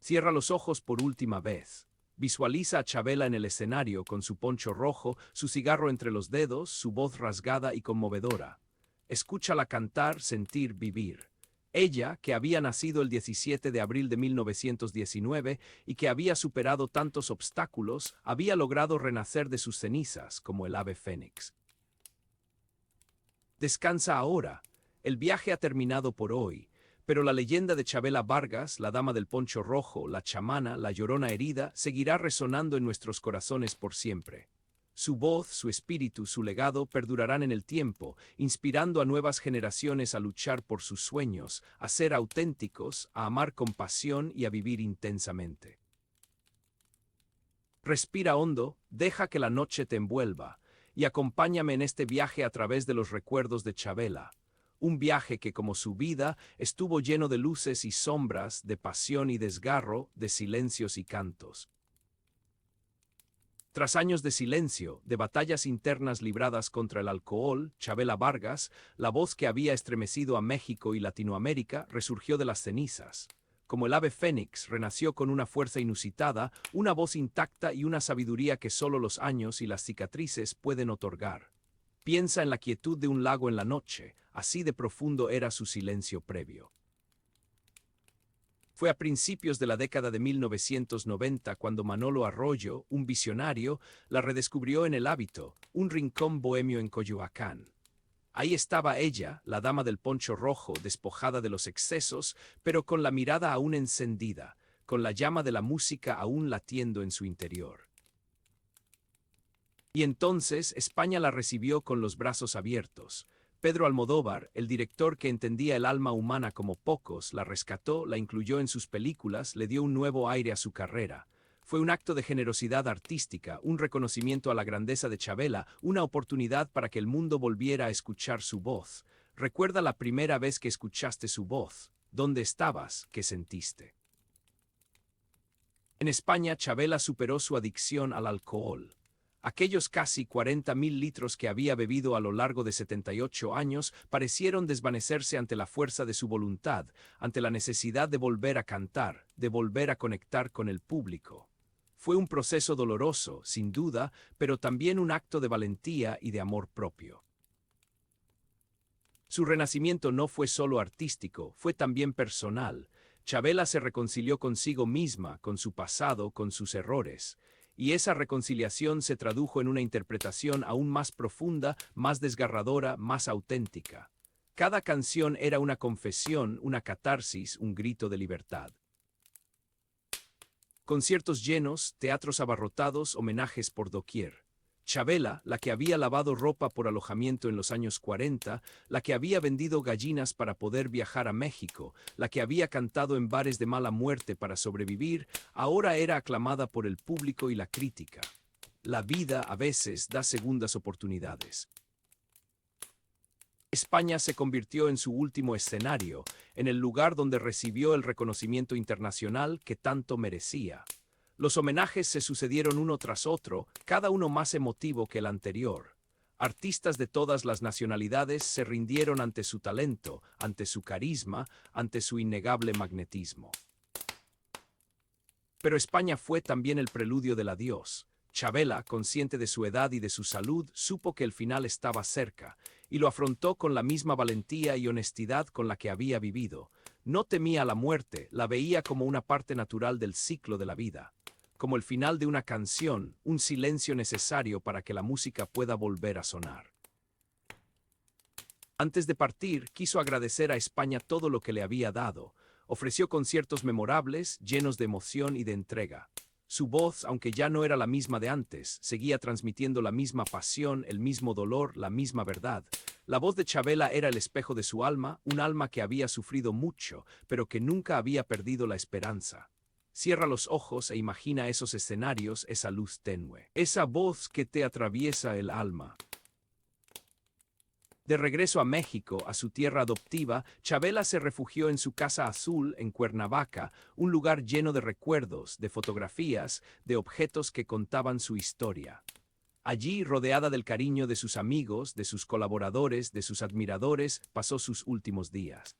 Cierra los ojos por última vez. Visualiza a Chabela en el escenario con su poncho rojo, su cigarro entre los dedos, su voz rasgada y conmovedora. Escúchala cantar, sentir, vivir. Ella, que había nacido el 17 de abril de 1919 y que había superado tantos obstáculos, había logrado renacer de sus cenizas como el ave fénix. Descansa ahora. El viaje ha terminado por hoy. Pero la leyenda de Chabela Vargas, la dama del poncho rojo, la chamana, la llorona herida, seguirá resonando en nuestros corazones por siempre. Su voz, su espíritu, su legado perdurarán en el tiempo, inspirando a nuevas generaciones a luchar por sus sueños, a ser auténticos, a amar con pasión y a vivir intensamente. Respira hondo, deja que la noche te envuelva, y acompáñame en este viaje a través de los recuerdos de Chabela. Un viaje que, como su vida, estuvo lleno de luces y sombras, de pasión y desgarro, de silencios y cantos. Tras años de silencio, de batallas internas libradas contra el alcohol, Chabela Vargas, la voz que había estremecido a México y Latinoamérica, resurgió de las cenizas. Como el ave fénix, renació con una fuerza inusitada, una voz intacta y una sabiduría que solo los años y las cicatrices pueden otorgar. Piensa en la quietud de un lago en la noche, así de profundo era su silencio previo. Fue a principios de la década de 1990 cuando Manolo Arroyo, un visionario, la redescubrió en El Hábito, un rincón bohemio en Coyoacán. Ahí estaba ella, la dama del poncho rojo, despojada de los excesos, pero con la mirada aún encendida, con la llama de la música aún latiendo en su interior. Y entonces España la recibió con los brazos abiertos. Pedro Almodóvar, el director que entendía el alma humana como pocos, la rescató, la incluyó en sus películas, le dio un nuevo aire a su carrera. Fue un acto de generosidad artística, un reconocimiento a la grandeza de Chabela, una oportunidad para que el mundo volviera a escuchar su voz. Recuerda la primera vez que escuchaste su voz. ¿Dónde estabas? ¿Qué sentiste? En España, Chabela superó su adicción al alcohol. Aquellos casi 40.000 litros que había bebido a lo largo de 78 años parecieron desvanecerse ante la fuerza de su voluntad, ante la necesidad de volver a cantar, de volver a conectar con el público. Fue un proceso doloroso, sin duda, pero también un acto de valentía y de amor propio. Su renacimiento no fue solo artístico, fue también personal. Chabela se reconcilió consigo misma, con su pasado, con sus errores. Y esa reconciliación se tradujo en una interpretación aún más profunda, más desgarradora, más auténtica. Cada canción era una confesión, una catarsis, un grito de libertad. Conciertos llenos, teatros abarrotados, homenajes por doquier. Chabela, la que había lavado ropa por alojamiento en los años 40, la que había vendido gallinas para poder viajar a México, la que había cantado en bares de mala muerte para sobrevivir, ahora era aclamada por el público y la crítica. La vida a veces da segundas oportunidades. España se convirtió en su último escenario, en el lugar donde recibió el reconocimiento internacional que tanto merecía. Los homenajes se sucedieron uno tras otro, cada uno más emotivo que el anterior. Artistas de todas las nacionalidades se rindieron ante su talento, ante su carisma, ante su innegable magnetismo. Pero España fue también el preludio del adiós. Chabela, consciente de su edad y de su salud, supo que el final estaba cerca, y lo afrontó con la misma valentía y honestidad con la que había vivido. No temía la muerte, la veía como una parte natural del ciclo de la vida, como el final de una canción, un silencio necesario para que la música pueda volver a sonar. Antes de partir, quiso agradecer a España todo lo que le había dado. Ofreció conciertos memorables, llenos de emoción y de entrega. Su voz, aunque ya no era la misma de antes, seguía transmitiendo la misma pasión, el mismo dolor, la misma verdad. La voz de Chabela era el espejo de su alma, un alma que había sufrido mucho, pero que nunca había perdido la esperanza. Cierra los ojos e imagina esos escenarios, esa luz tenue, esa voz que te atraviesa el alma. De regreso a México, a su tierra adoptiva, Chabela se refugió en su casa azul en Cuernavaca, un lugar lleno de recuerdos, de fotografías, de objetos que contaban su historia. Allí, rodeada del cariño de sus amigos, de sus colaboradores, de sus admiradores, pasó sus últimos días.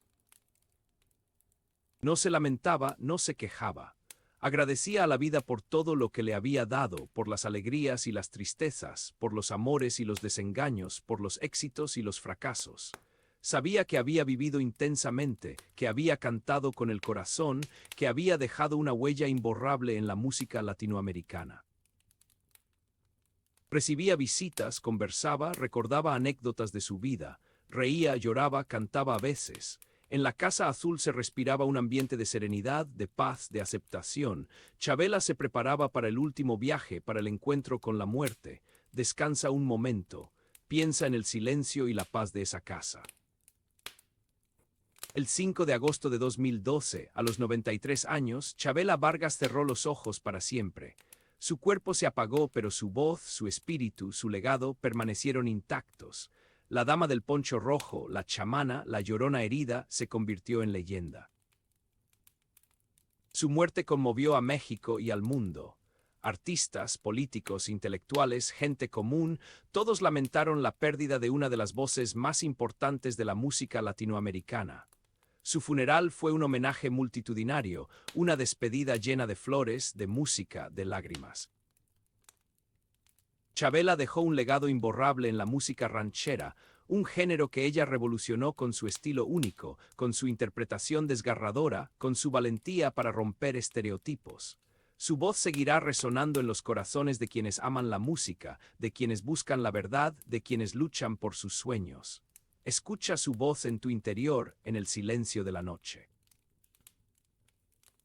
No se lamentaba, no se quejaba. Agradecía a la vida por todo lo que le había dado, por las alegrías y las tristezas, por los amores y los desengaños, por los éxitos y los fracasos. Sabía que había vivido intensamente, que había cantado con el corazón, que había dejado una huella imborrable en la música latinoamericana. Recibía visitas, conversaba, recordaba anécdotas de su vida, reía, lloraba, cantaba a veces. En la Casa Azul se respiraba un ambiente de serenidad, de paz, de aceptación. Chabela se preparaba para el último viaje, para el encuentro con la muerte. Descansa un momento. Piensa en el silencio y la paz de esa casa. El 5 de agosto de 2012, a los 93 años, Chabela Vargas cerró los ojos para siempre. Su cuerpo se apagó, pero su voz, su espíritu, su legado permanecieron intactos. La dama del poncho rojo, la chamana, la llorona herida, se convirtió en leyenda. Su muerte conmovió a México y al mundo. Artistas, políticos, intelectuales, gente común, todos lamentaron la pérdida de una de las voces más importantes de la música latinoamericana. Su funeral fue un homenaje multitudinario, una despedida llena de flores, de música, de lágrimas. Chabela dejó un legado imborrable en la música ranchera, un género que ella revolucionó con su estilo único, con su interpretación desgarradora, con su valentía para romper estereotipos. Su voz seguirá resonando en los corazones de quienes aman la música, de quienes buscan la verdad, de quienes luchan por sus sueños. Escucha su voz en tu interior, en el silencio de la noche.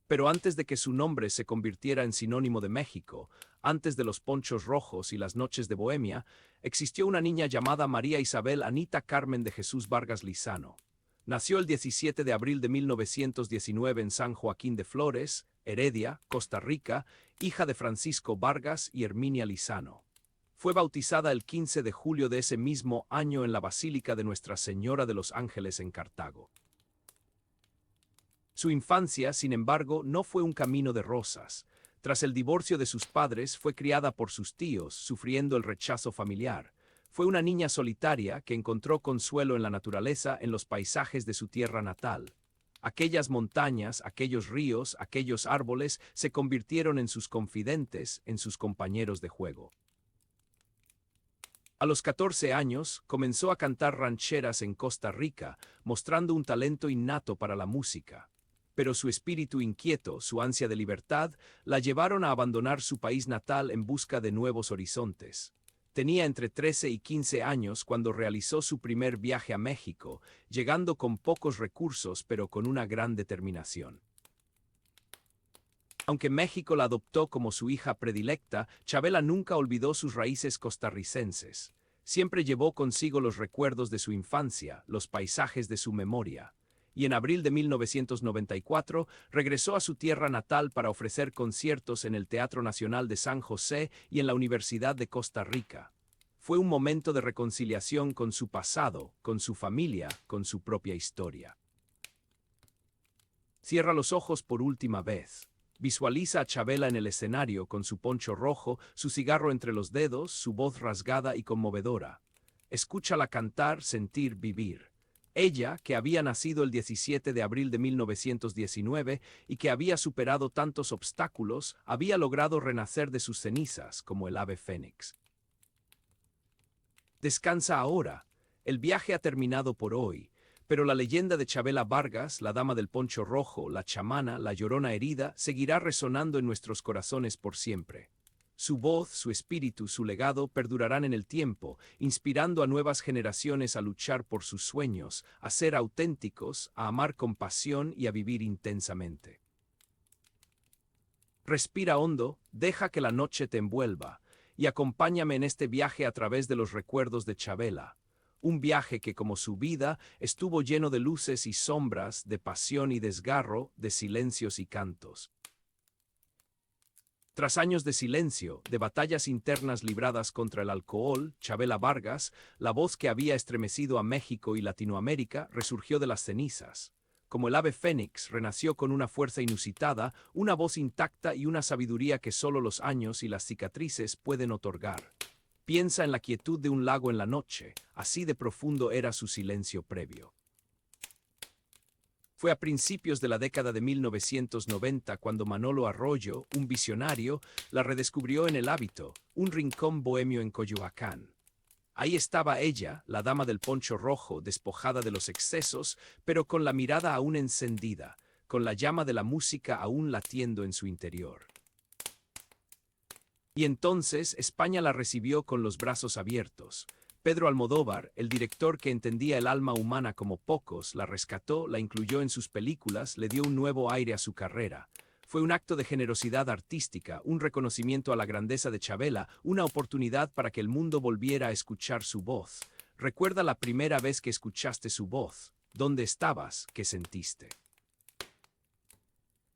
Pero antes de que su nombre se convirtiera en sinónimo de México, antes de los ponchos rojos y las noches de Bohemia, existió una niña llamada María Isabel Anita Carmen de Jesús Vargas Lizano. Nació el 17 de abril de 1919 en San Joaquín de Flores, Heredia, Costa Rica, hija de Francisco Vargas y Herminia Lizano. Fue bautizada el 15 de julio de ese mismo año en la Basílica de Nuestra Señora de los Ángeles en Cartago. Su infancia, sin embargo, no fue un camino de rosas. Tras el divorcio de sus padres, fue criada por sus tíos, sufriendo el rechazo familiar. Fue una niña solitaria que encontró consuelo en la naturaleza, en los paisajes de su tierra natal. Aquellas montañas, aquellos ríos, aquellos árboles se convirtieron en sus confidentes, en sus compañeros de juego. A los 14 años, comenzó a cantar rancheras en Costa Rica, mostrando un talento innato para la música. Pero su espíritu inquieto, su ansia de libertad, la llevaron a abandonar su país natal en busca de nuevos horizontes. Tenía entre 13 y 15 años cuando realizó su primer viaje a México, llegando con pocos recursos pero con una gran determinación. Aunque México la adoptó como su hija predilecta, Chavela nunca olvidó sus raíces costarricenses. Siempre llevó consigo los recuerdos de su infancia, los paisajes de su memoria. Y en abril de 1994 regresó a su tierra natal para ofrecer conciertos en el Teatro Nacional de San José y en la Universidad de Costa Rica. Fue un momento de reconciliación con su pasado, con su familia, con su propia historia. Cierra los ojos por última vez. Visualiza a Chavela en el escenario con su poncho rojo, su cigarro entre los dedos, su voz rasgada y conmovedora. Escúchala cantar, sentir, vivir. Ella, que había nacido el 17 de abril de 1919 y que había superado tantos obstáculos, había logrado renacer de sus cenizas como el ave fénix. Descansa ahora. El viaje ha terminado por hoy, pero la leyenda de Chavela Vargas, la dama del poncho rojo, la chamana, la llorona herida, seguirá resonando en nuestros corazones por siempre. Su voz, su espíritu, su legado perdurarán en el tiempo, inspirando a nuevas generaciones a luchar por sus sueños, a ser auténticos, a amar con pasión y a vivir intensamente. Respira hondo, deja que la noche te envuelva, y acompáñame en este viaje a través de los recuerdos de Chavela. Un viaje que, como su vida, estuvo lleno de luces y sombras, de pasión y desgarro, de silencios y cantos. Tras años de silencio, de batallas internas libradas contra el alcohol, Chavela Vargas, la voz que había estremecido a México y Latinoamérica, resurgió de las cenizas. Como el ave fénix, renació con una fuerza inusitada, una voz intacta y una sabiduría que solo los años y las cicatrices pueden otorgar. Piensa en la quietud de un lago en la noche, así de profundo era su silencio previo. Fue a principios de la década de 1990 cuando Manolo Arroyo, un visionario, la redescubrió en El Hábito, un rincón bohemio en Coyoacán. Ahí estaba ella, la dama del poncho rojo, despojada de los excesos, pero con la mirada aún encendida, con la llama de la música aún latiendo en su interior. Y entonces España la recibió con los brazos abiertos. Pedro Almodóvar, el director que entendía el alma humana como pocos, la rescató, la incluyó en sus películas, le dio un nuevo aire a su carrera. Fue un acto de generosidad artística, un reconocimiento a la grandeza de Chavela, una oportunidad para que el mundo volviera a escuchar su voz. Recuerda la primera vez que escuchaste su voz. ¿Dónde estabas? ¿Qué sentiste?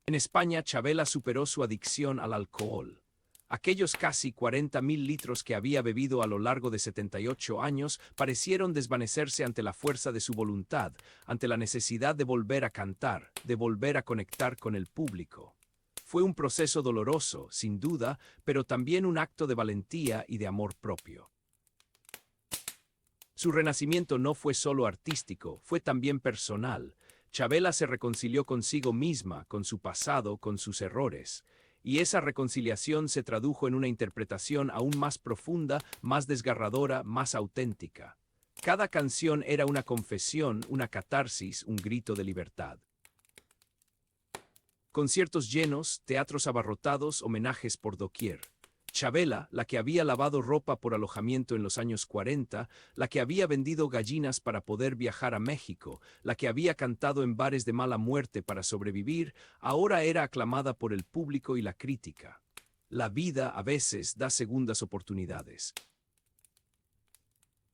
En España, Chavela superó su adicción al alcohol. Aquellos casi 40.000 litros que había bebido a lo largo de 78 años parecieron desvanecerse ante la fuerza de su voluntad, ante la necesidad de volver a cantar, de volver a conectar con el público. Fue un proceso doloroso, sin duda, pero también un acto de valentía y de amor propio. Su renacimiento no fue solo artístico, fue también personal. Chavela se reconcilió consigo misma, con su pasado, con sus errores. Y esa reconciliación se tradujo en una interpretación aún más profunda, más desgarradora, más auténtica. Cada canción era una confesión, una catarsis, un grito de libertad. Conciertos llenos, teatros abarrotados, homenajes por doquier. Chavela, la que había lavado ropa por alojamiento en los años 40, la que había vendido gallinas para poder viajar a México, la que había cantado en bares de mala muerte para sobrevivir, ahora era aclamada por el público y la crítica. La vida a veces da segundas oportunidades.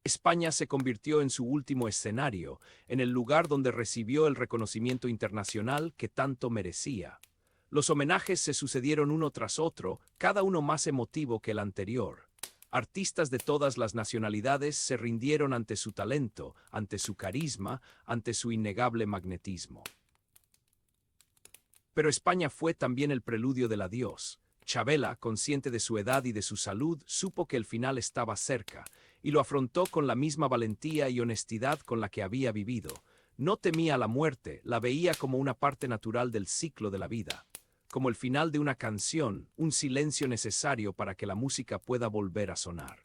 España se convirtió en su último escenario, en el lugar donde recibió el reconocimiento internacional que tanto merecía. Los homenajes se sucedieron uno tras otro, cada uno más emotivo que el anterior. Artistas de todas las nacionalidades se rindieron ante su talento, ante su carisma, ante su innegable magnetismo. Pero España fue también el preludio del adiós. Chavela, consciente de su edad y de su salud, supo que el final estaba cerca, y lo afrontó con la misma valentía y honestidad con la que había vivido. No temía la muerte, la veía como una parte natural del ciclo de la vida, como el final de una canción, un silencio necesario para que la música pueda volver a sonar.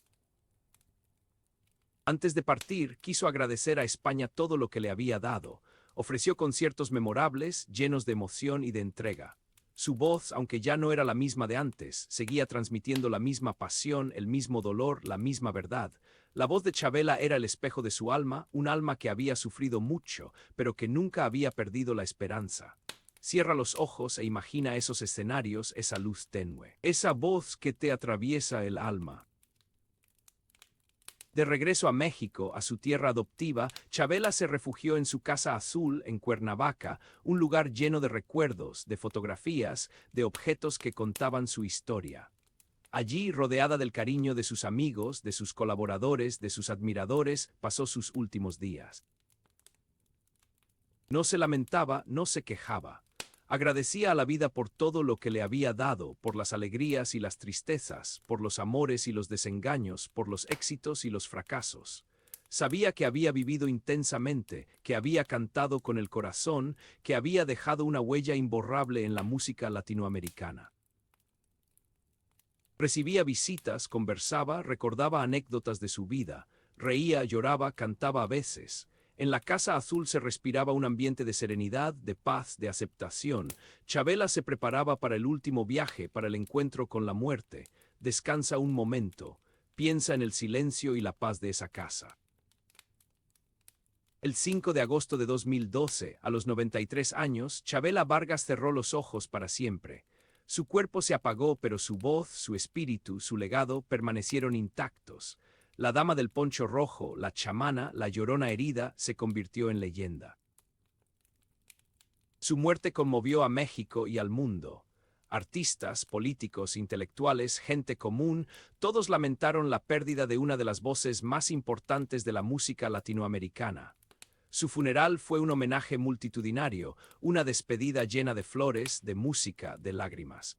Antes de partir, quiso agradecer a España todo lo que le había dado. Ofreció conciertos memorables, llenos de emoción y de entrega. Su voz, aunque ya no era la misma de antes, seguía transmitiendo la misma pasión, el mismo dolor, la misma verdad. La voz de Chavela era el espejo de su alma, un alma que había sufrido mucho, pero que nunca había perdido la esperanza. Cierra los ojos e imagina esos escenarios, esa luz tenue, esa voz que te atraviesa el alma. De regreso a México, a su tierra adoptiva, Chavela se refugió en su Casa Azul, en Cuernavaca, un lugar lleno de recuerdos, de fotografías, de objetos que contaban su historia. Allí, rodeada del cariño de sus amigos, de sus colaboradores, de sus admiradores, pasó sus últimos días. No se lamentaba, no se quejaba. Agradecía a la vida por todo lo que le había dado, por las alegrías y las tristezas, por los amores y los desengaños, por los éxitos y los fracasos. Sabía que había vivido intensamente, que había cantado con el corazón, que había dejado una huella imborrable en la música latinoamericana. Recibía visitas, conversaba, recordaba anécdotas de su vida, reía, lloraba, cantaba a veces. En la Casa Azul se respiraba un ambiente de serenidad, de paz, de aceptación. Chavela se preparaba para el último viaje, para el encuentro con la muerte. Descansa un momento, piensa en el silencio y la paz de esa casa. El 5 de agosto de 2012, a los 93 años, Chavela Vargas cerró los ojos para siempre. Su cuerpo se apagó, pero su voz, su espíritu, su legado permanecieron intactos. La dama del poncho rojo, la chamana, la llorona herida, se convirtió en leyenda. Su muerte conmovió a México y al mundo. Artistas, políticos, intelectuales, gente común, todos lamentaron la pérdida de una de las voces más importantes de la música latinoamericana. Su funeral fue un homenaje multitudinario, una despedida llena de flores, de música, de lágrimas.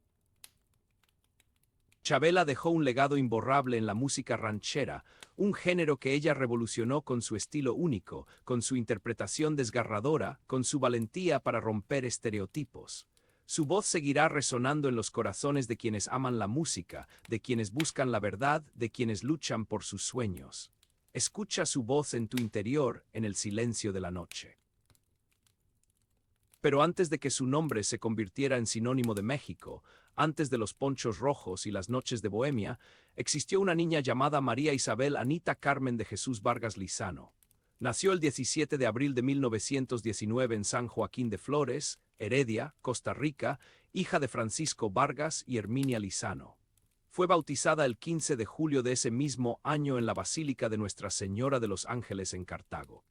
Chavela dejó un legado imborrable en la música ranchera, un género que ella revolucionó con su estilo único, con su interpretación desgarradora, con su valentía para romper estereotipos. Su voz seguirá resonando en los corazones de quienes aman la música, de quienes buscan la verdad, de quienes luchan por sus sueños. Escucha su voz en tu interior, en el silencio de la noche. Pero antes de que su nombre se convirtiera en sinónimo de México, antes de los ponchos rojos y las noches de Bohemia, existió una niña llamada María Isabel Anita Carmen de Jesús Vargas Lizano. Nació el 17 de abril de 1919 en San Joaquín de Flores, Heredia, Costa Rica, hija de Francisco Vargas y Herminia Lizano. Fue bautizada el 15 de julio de ese mismo año en la Basílica de Nuestra Señora de los Ángeles en Cartago.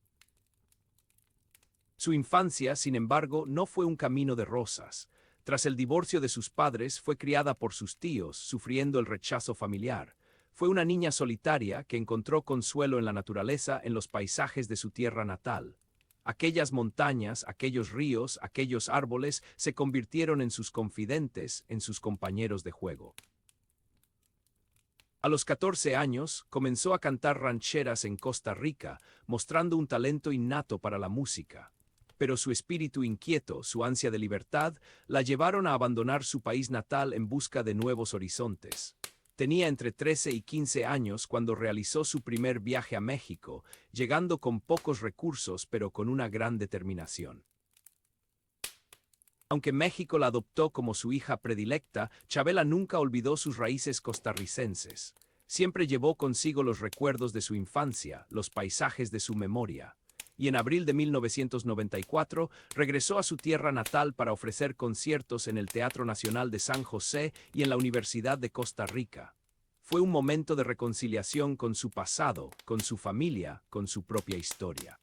Su infancia, sin embargo, no fue un camino de rosas. Tras el divorcio de sus padres, fue criada por sus tíos, sufriendo el rechazo familiar. Fue una niña solitaria que encontró consuelo en la naturaleza, en los paisajes de su tierra natal. Aquellas montañas, aquellos ríos, aquellos árboles se convirtieron en sus confidentes, en sus compañeros de juego. A los 14 años, comenzó a cantar rancheras en Costa Rica, mostrando un talento innato para la música. Pero su espíritu inquieto, su ansia de libertad, la llevaron a abandonar su país natal en busca de nuevos horizontes. Tenía entre 13 y 15 años cuando realizó su primer viaje a México, llegando con pocos recursos pero con una gran determinación. Aunque México la adoptó como su hija predilecta, Chavela nunca olvidó sus raíces costarricenses. Siempre llevó consigo los recuerdos de su infancia, los paisajes de su memoria. Y en abril de 1994 regresó a su tierra natal para ofrecer conciertos en el Teatro Nacional de San José y en la Universidad de Costa Rica. Fue un momento de reconciliación con su pasado, con su familia, con su propia historia.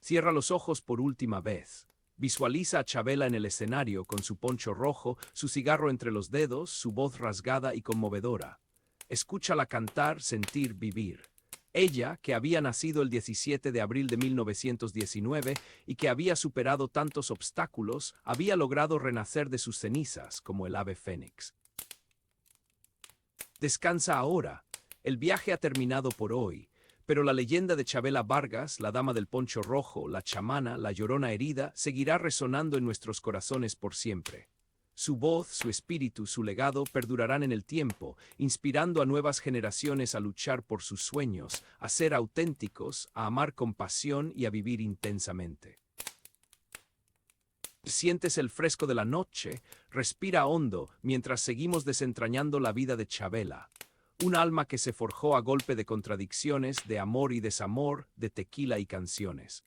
Cierra los ojos por última vez. Visualiza a Chavela en el escenario con su poncho rojo, su cigarro entre los dedos, su voz rasgada y conmovedora. Escúchala cantar, sentir, vivir. Ella, que había nacido el 17 de abril de 1919 y que había superado tantos obstáculos, había logrado renacer de sus cenizas como el ave fénix. Descansa ahora. El viaje ha terminado por hoy, pero la leyenda de Chavela Vargas, la dama del poncho rojo, la chamana, la llorona herida, seguirá resonando en nuestros corazones por siempre. Su voz, su espíritu, su legado perdurarán en el tiempo, inspirando a nuevas generaciones a luchar por sus sueños, a ser auténticos, a amar con pasión y a vivir intensamente. Sientes el fresco de la noche, respira hondo mientras seguimos desentrañando la vida de Chavela. Un alma que se forjó a golpe de contradicciones, de amor y desamor, de tequila y canciones.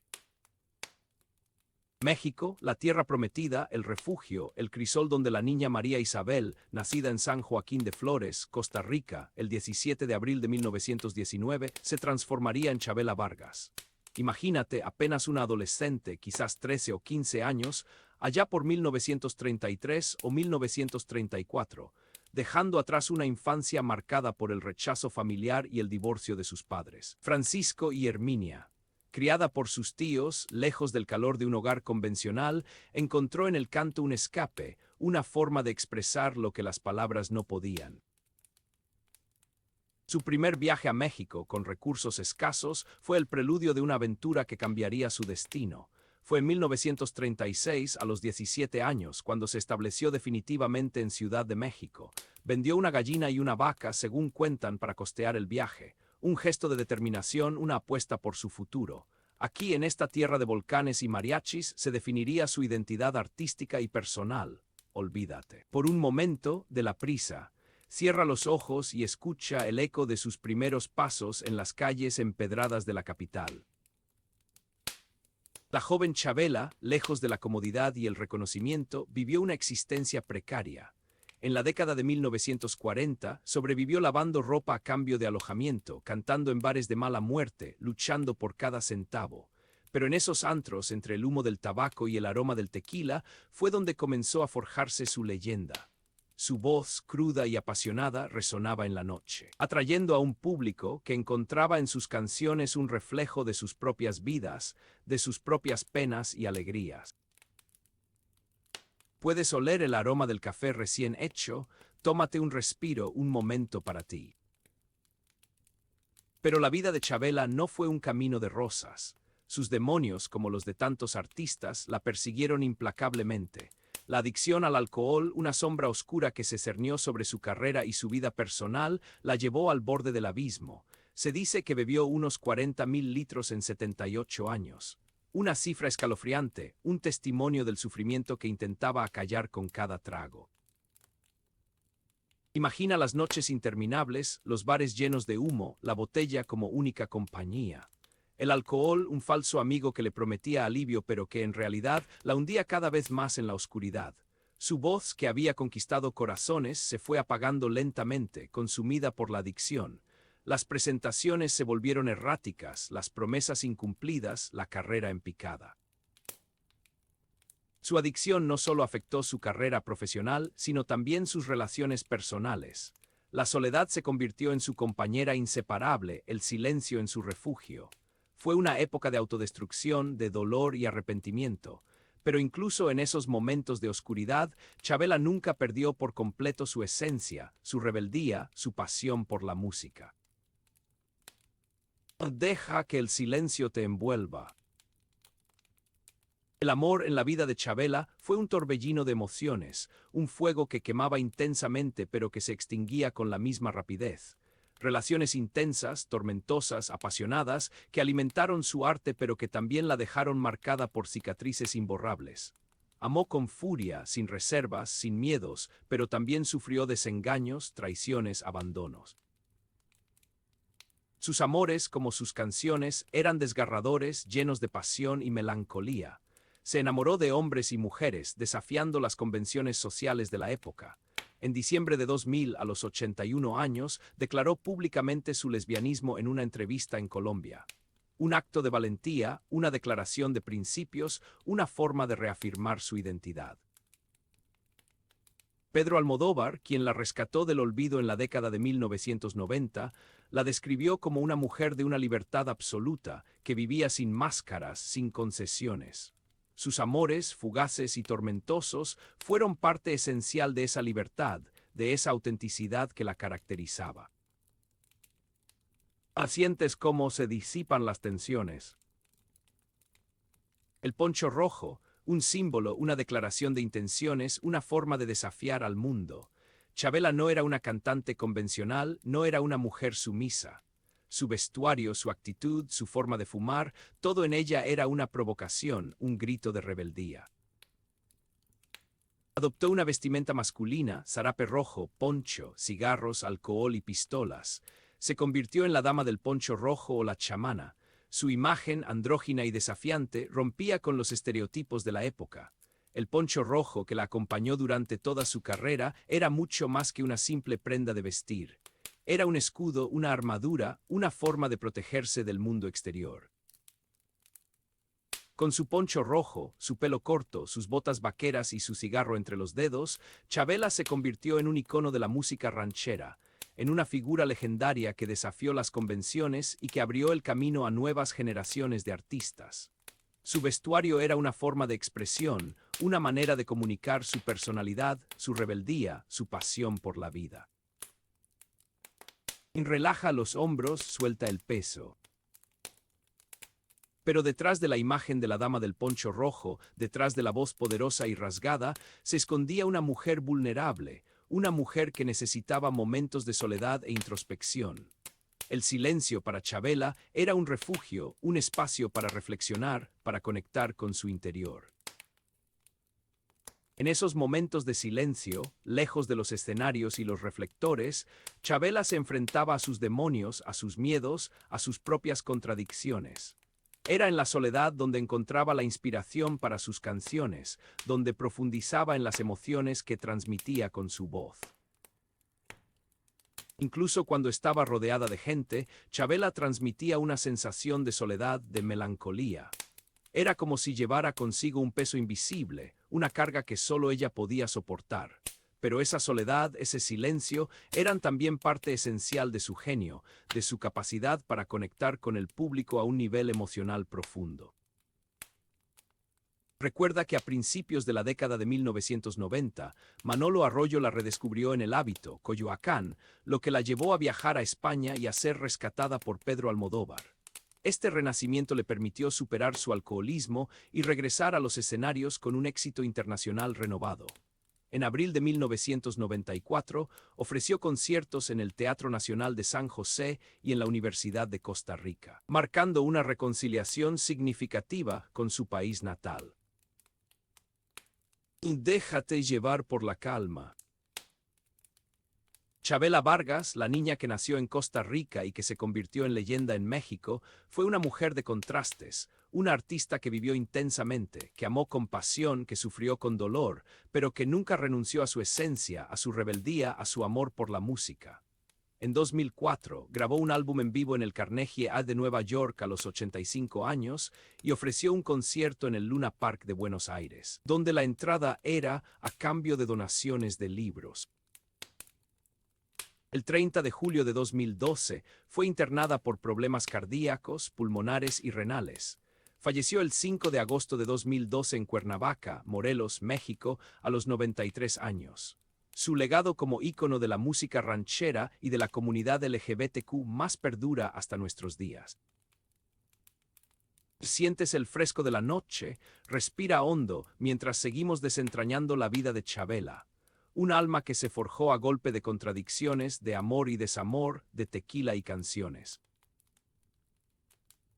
México, la tierra prometida, el refugio, el crisol donde la niña María Isabel, nacida en San Joaquín de Flores, Costa Rica, el 17 de abril de 1919, se transformaría en Chavela Vargas. Imagínate, apenas una adolescente, quizás 13 o 15 años, allá por 1933 o 1934, dejando atrás una infancia marcada por el rechazo familiar y el divorcio de sus padres. Francisco y Herminia. Criada por sus tíos, lejos del calor de un hogar convencional, encontró en el canto un escape, una forma de expresar lo que las palabras no podían. Su primer viaje a México, con recursos escasos, fue el preludio de una aventura que cambiaría su destino. Fue en 1936, a los 17 años, cuando se estableció definitivamente en Ciudad de México. Vendió una gallina y una vaca, según cuentan, para costear el viaje. Un gesto de determinación, una apuesta por su futuro. Aquí, en esta tierra de volcanes y mariachis, se definiría su identidad artística y personal. Olvídate, por un momento, de la prisa. Cierra los ojos y escucha el eco de sus primeros pasos en las calles empedradas de la capital. La joven Chavela, lejos de la comodidad y el reconocimiento, vivió una existencia precaria. En la década de 1940, sobrevivió lavando ropa a cambio de alojamiento, cantando en bares de mala muerte, luchando por cada centavo. Pero en esos antros, entre el humo del tabaco y el aroma del tequila, fue donde comenzó a forjarse su leyenda. Su voz, cruda y apasionada, resonaba en la noche, atrayendo a un público que encontraba en sus canciones un reflejo de sus propias vidas, de sus propias penas y alegrías. Puedes oler el aroma del café recién hecho, tómate un respiro, un momento para ti. Pero la vida de Chavela no fue un camino de rosas. Sus demonios, como los de tantos artistas, la persiguieron implacablemente. La adicción al alcohol, una sombra oscura que se cernió sobre su carrera y su vida personal, la llevó al borde del abismo. Se dice que bebió unos 40.000 litros en 78 años. Una cifra escalofriante, un testimonio del sufrimiento que intentaba acallar con cada trago. Imagina las noches interminables, los bares llenos de humo, la botella como única compañía. El alcohol, un falso amigo que le prometía alivio pero que en realidad la hundía cada vez más en la oscuridad. Su voz, que había conquistado corazones, se fue apagando lentamente, consumida por la adicción. Las presentaciones se volvieron erráticas, las promesas incumplidas, la carrera en picada. Su adicción no solo afectó su carrera profesional, sino también sus relaciones personales. La soledad se convirtió en su compañera inseparable, el silencio en su refugio. Fue una época de autodestrucción, de dolor y arrepentimiento. Pero incluso en esos momentos de oscuridad, Chavela nunca perdió por completo su esencia, su rebeldía, su pasión por la música. Deja que el silencio te envuelva. El amor en la vida de Chavela fue un torbellino de emociones, un fuego que quemaba intensamente pero que se extinguía con la misma rapidez. Relaciones intensas, tormentosas, apasionadas, que alimentaron su arte pero que también la dejaron marcada por cicatrices imborrables. Amó con furia, sin reservas, sin miedos, pero también sufrió desengaños, traiciones, abandonos. Sus amores, como sus canciones, eran desgarradores, llenos de pasión y melancolía. Se enamoró de hombres y mujeres, desafiando las convenciones sociales de la época. En diciembre de 2000, a los 81 años, declaró públicamente su lesbianismo en una entrevista en Colombia. Un acto de valentía, una declaración de principios, una forma de reafirmar su identidad. Pedro Almodóvar, quien la rescató del olvido en la década de 1990, la describió como una mujer de una libertad absoluta, que vivía sin máscaras, sin concesiones. Sus amores, fugaces y tormentosos, fueron parte esencial de esa libertad, de esa autenticidad que la caracterizaba. Sientes cómo se disipan las tensiones. El poncho rojo, un símbolo, una declaración de intenciones, una forma de desafiar al mundo. Chavela no era una cantante convencional, no era una mujer sumisa. Su vestuario, su actitud, su forma de fumar, todo en ella era una provocación, un grito de rebeldía. Adoptó una vestimenta masculina, zarape rojo, poncho, cigarros, alcohol y pistolas. Se convirtió en la dama del poncho rojo o la chamana. Su imagen, andrógina y desafiante, rompía con los estereotipos de la época. El poncho rojo que la acompañó durante toda su carrera era mucho más que una simple prenda de vestir. Era un escudo, una armadura, una forma de protegerse del mundo exterior. Con su poncho rojo, su pelo corto, sus botas vaqueras y su cigarro entre los dedos, Chavela se convirtió en un icono de la música ranchera, en una figura legendaria que desafió las convenciones y que abrió el camino a nuevas generaciones de artistas. Su vestuario era una forma de expresión, una manera de comunicar su personalidad, su rebeldía, su pasión por la vida. Relaja los hombros, suelta el peso. Pero detrás de la imagen de la dama del poncho rojo, detrás de la voz poderosa y rasgada, se escondía una mujer vulnerable, una mujer que necesitaba momentos de soledad e introspección. El silencio para Chavela era un refugio, un espacio para reflexionar, para conectar con su interior. En esos momentos de silencio, lejos de los escenarios y los reflectores, Chavela se enfrentaba a sus demonios, a sus miedos, a sus propias contradicciones. Era en la soledad donde encontraba la inspiración para sus canciones, donde profundizaba en las emociones que transmitía con su voz. Incluso cuando estaba rodeada de gente, Chavela transmitía una sensación de soledad, de melancolía. Era como si llevara consigo un peso invisible, una carga que solo ella podía soportar. Pero esa soledad, ese silencio, eran también parte esencial de su genio, de su capacidad para conectar con el público a un nivel emocional profundo. Recuerda que a principios de la década de 1990, Manolo Arroyo la redescubrió en El Hábito, Coyoacán, lo que la llevó a viajar a España y a ser rescatada por Pedro Almodóvar. Este renacimiento le permitió superar su alcoholismo y regresar a los escenarios con un éxito internacional renovado. En abril de 1994, ofreció conciertos en el Teatro Nacional de San José y en la Universidad de Costa Rica, marcando una reconciliación significativa con su país natal. Déjate llevar por la calma. Chavela Vargas, la niña que nació en Costa Rica y que se convirtió en leyenda en México, fue una mujer de contrastes, una artista que vivió intensamente, que amó con pasión, que sufrió con dolor, pero que nunca renunció a su esencia, a su rebeldía, a su amor por la música. En 2004, grabó un álbum en vivo en el Carnegie Hall de Nueva York a los 85 años y ofreció un concierto en el Luna Park de Buenos Aires, donde la entrada era a cambio de donaciones de libros. El 30 de julio de 2012 fue internada por problemas cardíacos, pulmonares y renales. Falleció el 5 de agosto de 2012 en Cuernavaca, Morelos, México, a los 93 años. Su legado como ícono de la música ranchera y de la comunidad LGBTQ más perdura hasta nuestros días. Sientes el fresco de la noche, respira hondo mientras seguimos desentrañando la vida de Chavela. Un alma que se forjó a golpe de contradicciones, de amor y desamor, de tequila y canciones.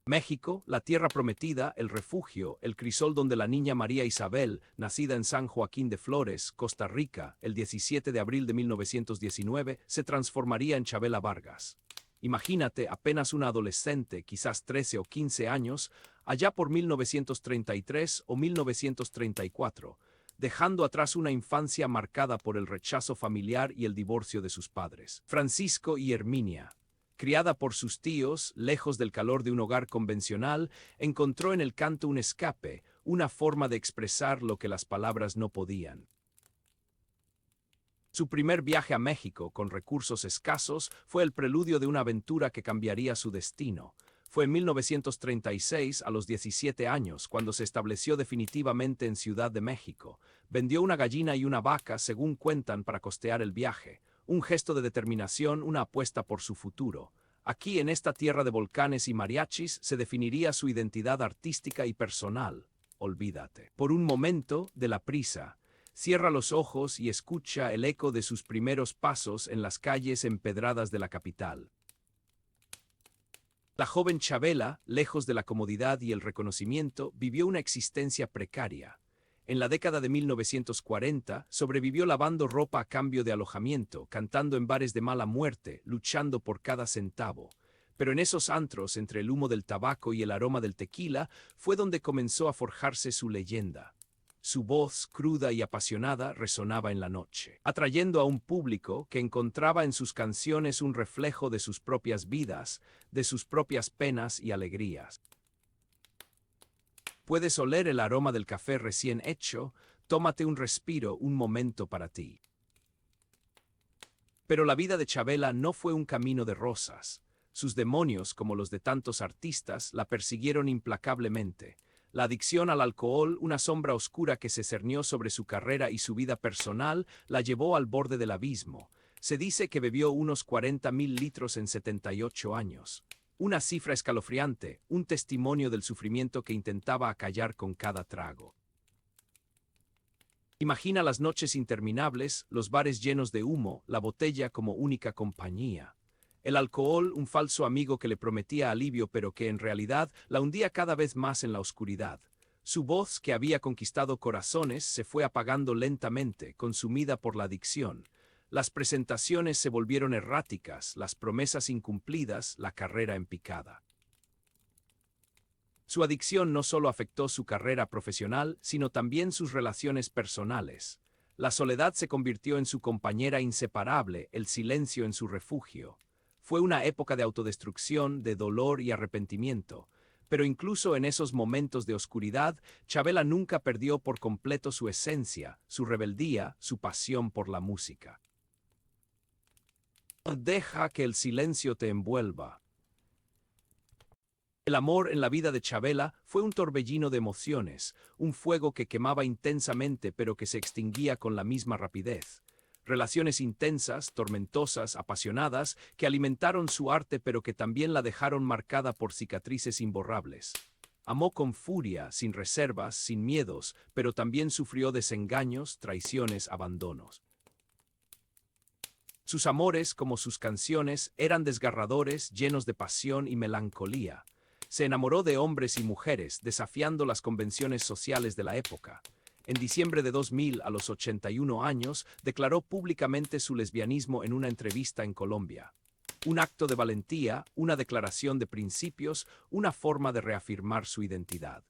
México, la tierra prometida, el refugio, el crisol donde la niña María Isabel, nacida en San Joaquín de Flores, Costa Rica, el 17 de abril de 1919, se transformaría en Chavela Vargas. Imagínate, apenas una adolescente, quizás 13 o 15 años, allá por 1933 o 1934, dejando atrás una infancia marcada por el rechazo familiar y el divorcio de sus padres. Francisco y Herminia, criada por sus tíos, lejos del calor de un hogar convencional, encontró en el canto un escape, una forma de expresar lo que las palabras no podían. Su primer viaje a México, con recursos escasos, fue el preludio de una aventura que cambiaría su destino. Fue en 1936, a los 17 años, cuando se estableció definitivamente en Ciudad de México. Vendió una gallina y una vaca, según cuentan, para costear el viaje. Un gesto de determinación, una apuesta por su futuro. Aquí, en esta tierra de volcanes y mariachis, se definiría su identidad artística y personal. Olvídate, por un momento, de la prisa. Cierra los ojos y escucha el eco de sus primeros pasos en las calles empedradas de la capital. La joven Chabela, lejos de la comodidad y el reconocimiento, vivió una existencia precaria. En la década de 1940, sobrevivió lavando ropa a cambio de alojamiento, cantando en bares de mala muerte, luchando por cada centavo. Pero en esos antros, entre el humo del tabaco y el aroma del tequila, fue donde comenzó a forjarse su leyenda. Su voz, cruda y apasionada, resonaba en la noche, atrayendo a un público que encontraba en sus canciones un reflejo de sus propias vidas, de sus propias penas y alegrías. Puedes oler el aroma del café recién hecho, tómate un respiro, un momento para ti. Pero la vida de Chabela no fue un camino de rosas. Sus demonios, como los de tantos artistas, la persiguieron implacablemente. La adicción al alcohol, una sombra oscura que se cernió sobre su carrera y su vida personal, la llevó al borde del abismo. Se dice que bebió unos 40.000 litros en 78 años. Una cifra escalofriante, un testimonio del sufrimiento que intentaba acallar con cada trago. Imagina las noches interminables, los bares llenos de humo, la botella como única compañía. El alcohol, un falso amigo que le prometía alivio pero que en realidad la hundía cada vez más en la oscuridad. Su voz, que había conquistado corazones, se fue apagando lentamente, consumida por la adicción. Las presentaciones se volvieron erráticas, las promesas incumplidas, la carrera en picada. Su adicción no solo afectó su carrera profesional, sino también sus relaciones personales. La soledad se convirtió en su compañera inseparable, el silencio en su refugio. Fue una época de autodestrucción, de dolor y arrepentimiento, pero incluso en esos momentos de oscuridad, Chabela nunca perdió por completo su esencia, su rebeldía, su pasión por la música. Deja que el silencio te envuelva. El amor en la vida de Chabela fue un torbellino de emociones, un fuego que quemaba intensamente pero que se extinguía con la misma rapidez. Relaciones intensas, tormentosas, apasionadas, que alimentaron su arte pero que también la dejaron marcada por cicatrices imborrables. Amó con furia, sin reservas, sin miedos, pero también sufrió desengaños, traiciones, abandonos. Sus amores, como sus canciones, eran desgarradores, llenos de pasión y melancolía. Se enamoró de hombres y mujeres, desafiando las convenciones sociales de la época. En diciembre de 2000, a los 81 años, declaró públicamente su lesbianismo en una entrevista en Colombia. Un acto de valentía, una declaración de principios, una forma de reafirmar su identidad.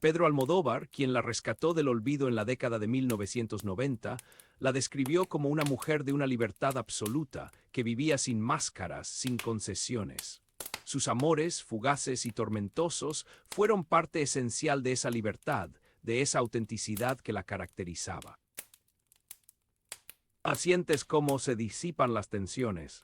Pedro Almodóvar, quien la rescató del olvido en la década de 1990, la describió como una mujer de una libertad absoluta, que vivía sin máscaras, sin concesiones. Sus amores, fugaces y tormentosos, fueron parte esencial de esa libertad, de esa autenticidad que la caracterizaba. Sientes cómo se disipan las tensiones.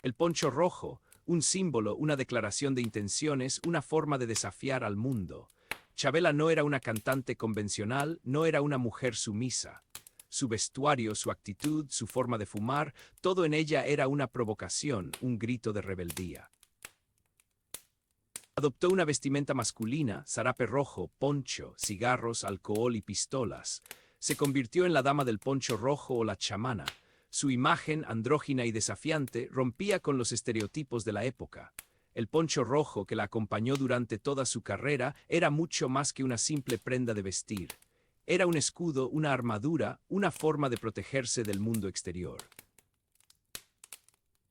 El poncho rojo, un símbolo, una declaración de intenciones, una forma de desafiar al mundo. Chabela no era una cantante convencional, no era una mujer sumisa. Su vestuario, su actitud, su forma de fumar, todo en ella era una provocación, un grito de rebeldía. Adoptó una vestimenta masculina, zarape rojo, poncho, cigarros, alcohol y pistolas. Se convirtió en la dama del poncho rojo o la chamana. Su imagen, andrógina y desafiante, rompía con los estereotipos de la época. El poncho rojo que la acompañó durante toda su carrera era mucho más que una simple prenda de vestir. Era un escudo, una armadura, una forma de protegerse del mundo exterior.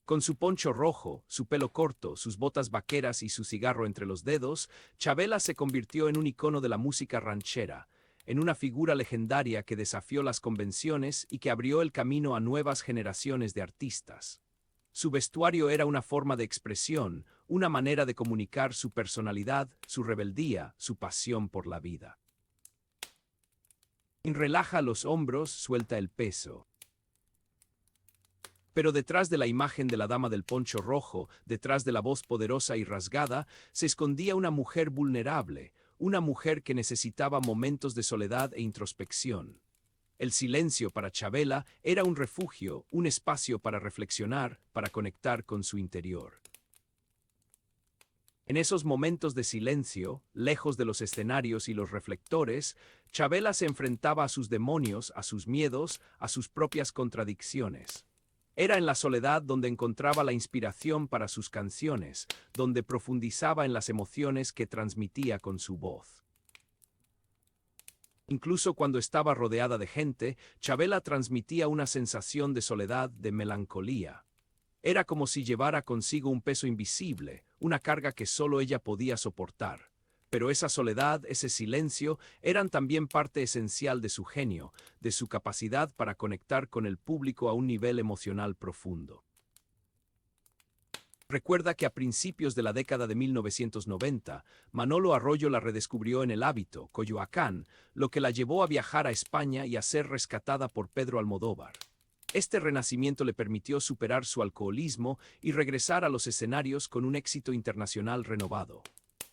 Con su poncho rojo, su pelo corto, sus botas vaqueras y su cigarro entre los dedos, Chabela se convirtió en un icono de la música ranchera, en una figura legendaria que desafió las convenciones y que abrió el camino a nuevas generaciones de artistas. Su vestuario era una forma de expresión, una manera de comunicar su personalidad, su rebeldía, su pasión por la vida. Relaja los hombros, suelta el peso. Pero detrás de la imagen de la dama del poncho rojo, detrás de la voz poderosa y rasgada, se escondía una mujer vulnerable, una mujer que necesitaba momentos de soledad e introspección. El silencio para Chavela era un refugio, un espacio para reflexionar, para conectar con su interior. En esos momentos de silencio, lejos de los escenarios y los reflectores, Chavela se enfrentaba a sus demonios, a sus miedos, a sus propias contradicciones. Era en la soledad donde encontraba la inspiración para sus canciones, donde profundizaba en las emociones que transmitía con su voz. Incluso cuando estaba rodeada de gente, Chavela transmitía una sensación de soledad, de melancolía. Era como si llevara consigo un peso invisible, una carga que solo ella podía soportar. Pero esa soledad, ese silencio, eran también parte esencial de su genio, de su capacidad para conectar con el público a un nivel emocional profundo. Recuerda que a principios de la década de 1990, Manolo Arroyo la redescubrió en El Hábito, Coyoacán, lo que la llevó a viajar a España y a ser rescatada por Pedro Almodóvar. Este renacimiento le permitió superar su alcoholismo y regresar a los escenarios con un éxito internacional renovado.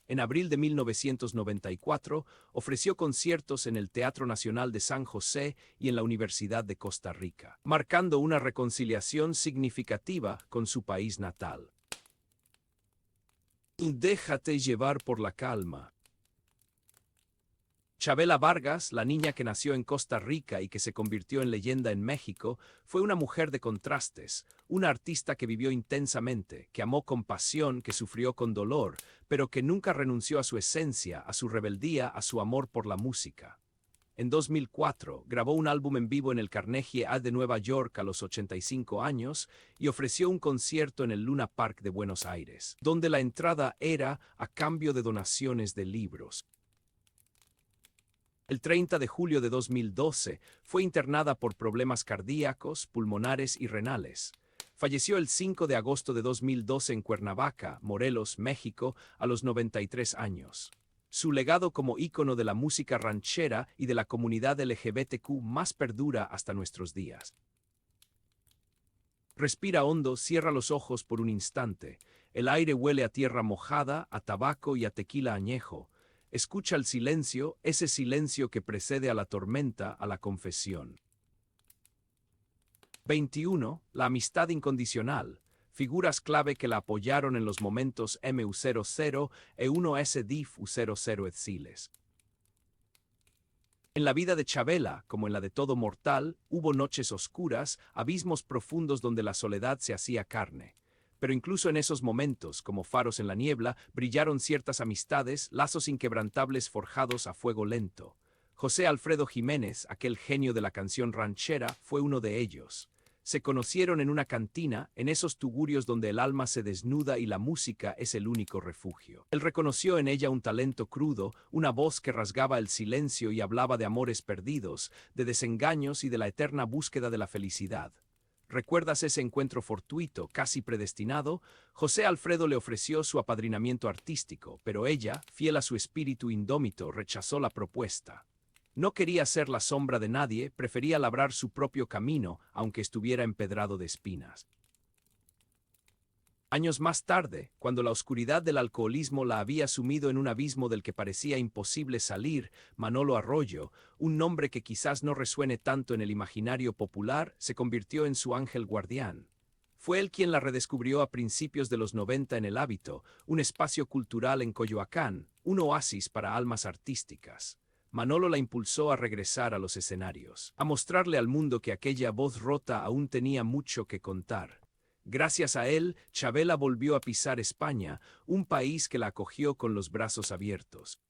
En abril de 1994, ofreció conciertos en el Teatro Nacional de San José y en la Universidad de Costa Rica, marcando una reconciliación significativa con su país natal. Déjate llevar por la calma. Chavela Vargas, la niña que nació en Costa Rica y que se convirtió en leyenda en México, fue una mujer de contrastes, una artista que vivió intensamente, que amó con pasión, que sufrió con dolor, pero que nunca renunció a su esencia, a su rebeldía, a su amor por la música. En 2004, grabó un álbum en vivo en el Carnegie Hall de Nueva York a los 85 años y ofreció un concierto en el Luna Park de Buenos Aires, donde la entrada era a cambio de donaciones de libros. El 30 de julio de 2012 fue internada por problemas cardíacos, pulmonares y renales. Falleció el 5 de agosto de 2012 en Cuernavaca, Morelos, México, a los 93 años. Su legado como ícono de la música ranchera y de la comunidad LGBTQ más perdura hasta nuestros días. Respira hondo, cierra los ojos por un instante. El aire huele a tierra mojada, a tabaco y a tequila añejo. Escucha el silencio, ese silencio que precede a la tormenta, a la confesión. 21. La amistad incondicional. Figuras clave que la apoyaron en los momentos MU00 e 1SD00 Etziles. En la vida de Chavela, como en la de todo mortal, hubo noches oscuras, abismos profundos donde la soledad se hacía carne. Pero incluso en esos momentos, como faros en la niebla, brillaron ciertas amistades, lazos inquebrantables forjados a fuego lento. José Alfredo Jiménez, aquel genio de la canción ranchera, fue uno de ellos. Se conocieron en una cantina, en esos tugurios donde el alma se desnuda y la música es el único refugio. Él reconoció en ella un talento crudo, una voz que rasgaba el silencio y hablaba de amores perdidos, de desengaños y de la eterna búsqueda de la felicidad. ¿Recuerdas ese encuentro fortuito, casi predestinado? José Alfredo le ofreció su apadrinamiento artístico, pero ella, fiel a su espíritu indómito, rechazó la propuesta. No quería ser la sombra de nadie, prefería labrar su propio camino, aunque estuviera empedrado de espinas. Años más tarde, cuando la oscuridad del alcoholismo la había sumido en un abismo del que parecía imposible salir, Manolo Arroyo, un nombre que quizás no resuene tanto en el imaginario popular, se convirtió en su ángel guardián. Fue él quien la redescubrió a principios de los 90 en El Hábito, un espacio cultural en Coyoacán, un oasis para almas artísticas. Manolo la impulsó a regresar a los escenarios, a mostrarle al mundo que aquella voz rota aún tenía mucho que contar. Gracias a él, Chavela volvió a pisar España, un país que la acogió con los brazos abiertos.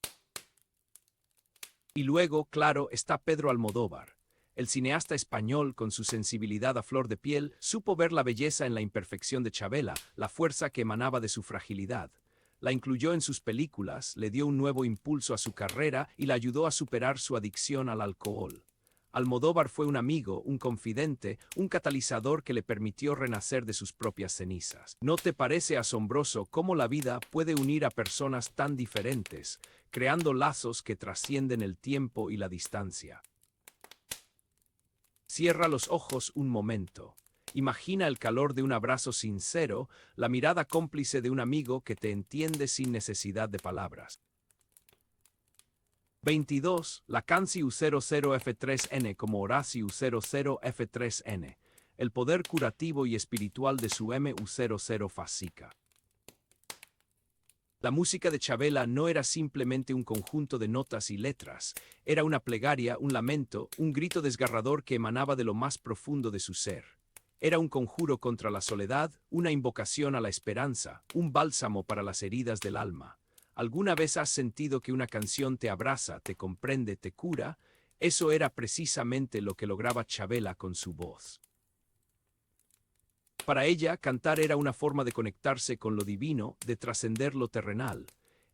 Y luego, claro, está Pedro Almodóvar. El cineasta español, con su sensibilidad a flor de piel, supo ver la belleza en la imperfección de Chavela, la fuerza que emanaba de su fragilidad. La incluyó en sus películas, le dio un nuevo impulso a su carrera y la ayudó a superar su adicción al alcohol. Almodóvar fue un amigo, un confidente, un catalizador que le permitió renacer de sus propias cenizas. ¿No te parece asombroso cómo la vida puede unir a personas tan diferentes, creando lazos que trascienden el tiempo y la distancia? Cierra los ojos un momento. Imagina el calor de un abrazo sincero, la mirada cómplice de un amigo que te entiende sin necesidad de palabras. 22. La Canci U00F3N como Horaci U00F3N. El poder curativo y espiritual de su MU00 Fasica. La música de Chavela no era simplemente un conjunto de notas y letras, era una plegaria, un lamento, un grito desgarrador que emanaba de lo más profundo de su ser. Era un conjuro contra la soledad, una invocación a la esperanza, un bálsamo para las heridas del alma. ¿Alguna vez has sentido que una canción te abraza, te comprende, te cura? Eso era precisamente lo que lograba Chavela con su voz. Para ella, cantar era una forma de conectarse con lo divino, de trascender lo terrenal.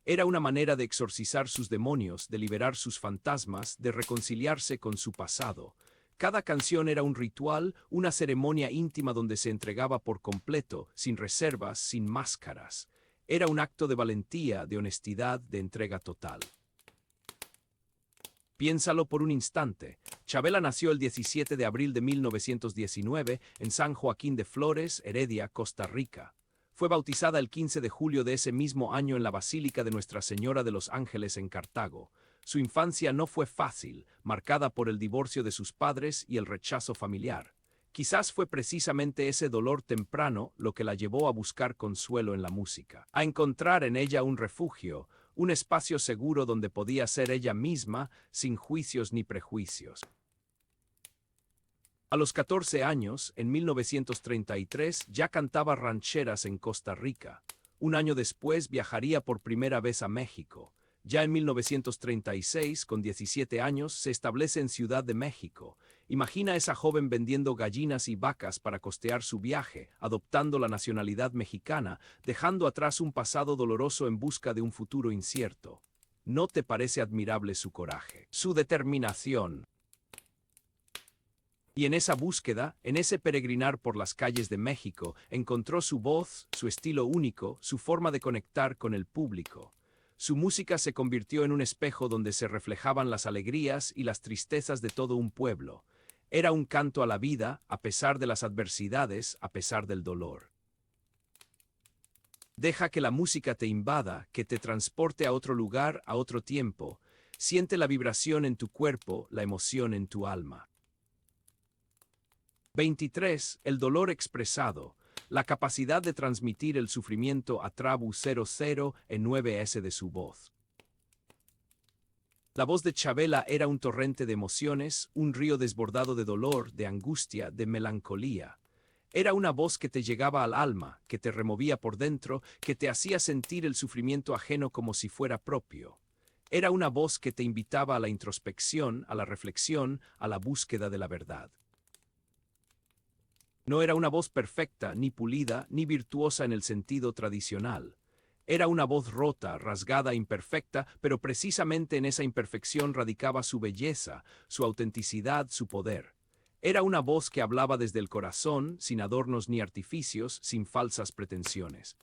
Era una manera de exorcizar sus demonios, de liberar sus fantasmas, de reconciliarse con su pasado. Cada canción era un ritual, una ceremonia íntima donde se entregaba por completo, sin reservas, sin máscaras. Era un acto de valentía, de honestidad, de entrega total. Piénsalo por un instante. Chavela nació el 17 de abril de 1919 en San Joaquín de Flores, Heredia, Costa Rica. Fue bautizada el 15 de julio de ese mismo año en la Basílica de Nuestra Señora de los Ángeles en Cartago. Su infancia no fue fácil, marcada por el divorcio de sus padres y el rechazo familiar. Quizás fue precisamente ese dolor temprano lo que la llevó a buscar consuelo en la música, a encontrar en ella un refugio, un espacio seguro donde podía ser ella misma, sin juicios ni prejuicios. A los 14 años, en 1933, ya cantaba rancheras en Costa Rica. Un año después viajaría por primera vez a México. Ya en 1936, con 17 años, se establece en Ciudad de México. Imagina a esa joven vendiendo gallinas y vacas para costear su viaje, adoptando la nacionalidad mexicana, dejando atrás un pasado doloroso en busca de un futuro incierto. ¿No te parece admirable su coraje, su determinación? Y en esa búsqueda, en ese peregrinar por las calles de México, encontró su voz, su estilo único, su forma de conectar con el público. Su música se convirtió en un espejo donde se reflejaban las alegrías y las tristezas de todo un pueblo. Era un canto a la vida, a pesar de las adversidades, a pesar del dolor. Deja que la música te invada, que te transporte a otro lugar, a otro tiempo. Siente la vibración en tu cuerpo, la emoción en tu alma. 23. El dolor expresado. La capacidad de transmitir el sufrimiento a Trabu 00 en 9S de su voz. La voz de Chavela era un torrente de emociones, un río desbordado de dolor, de angustia, de melancolía. Era una voz que te llegaba al alma, que te removía por dentro, que te hacía sentir el sufrimiento ajeno como si fuera propio. Era una voz que te invitaba a la introspección, a la reflexión, a la búsqueda de la verdad. No era una voz perfecta, ni pulida, ni virtuosa en el sentido tradicional. Era una voz rota, rasgada, imperfecta, pero precisamente en esa imperfección radicaba su belleza, su autenticidad, su poder. Era una voz que hablaba desde el corazón, sin adornos ni artificios, sin falsas pretensiones.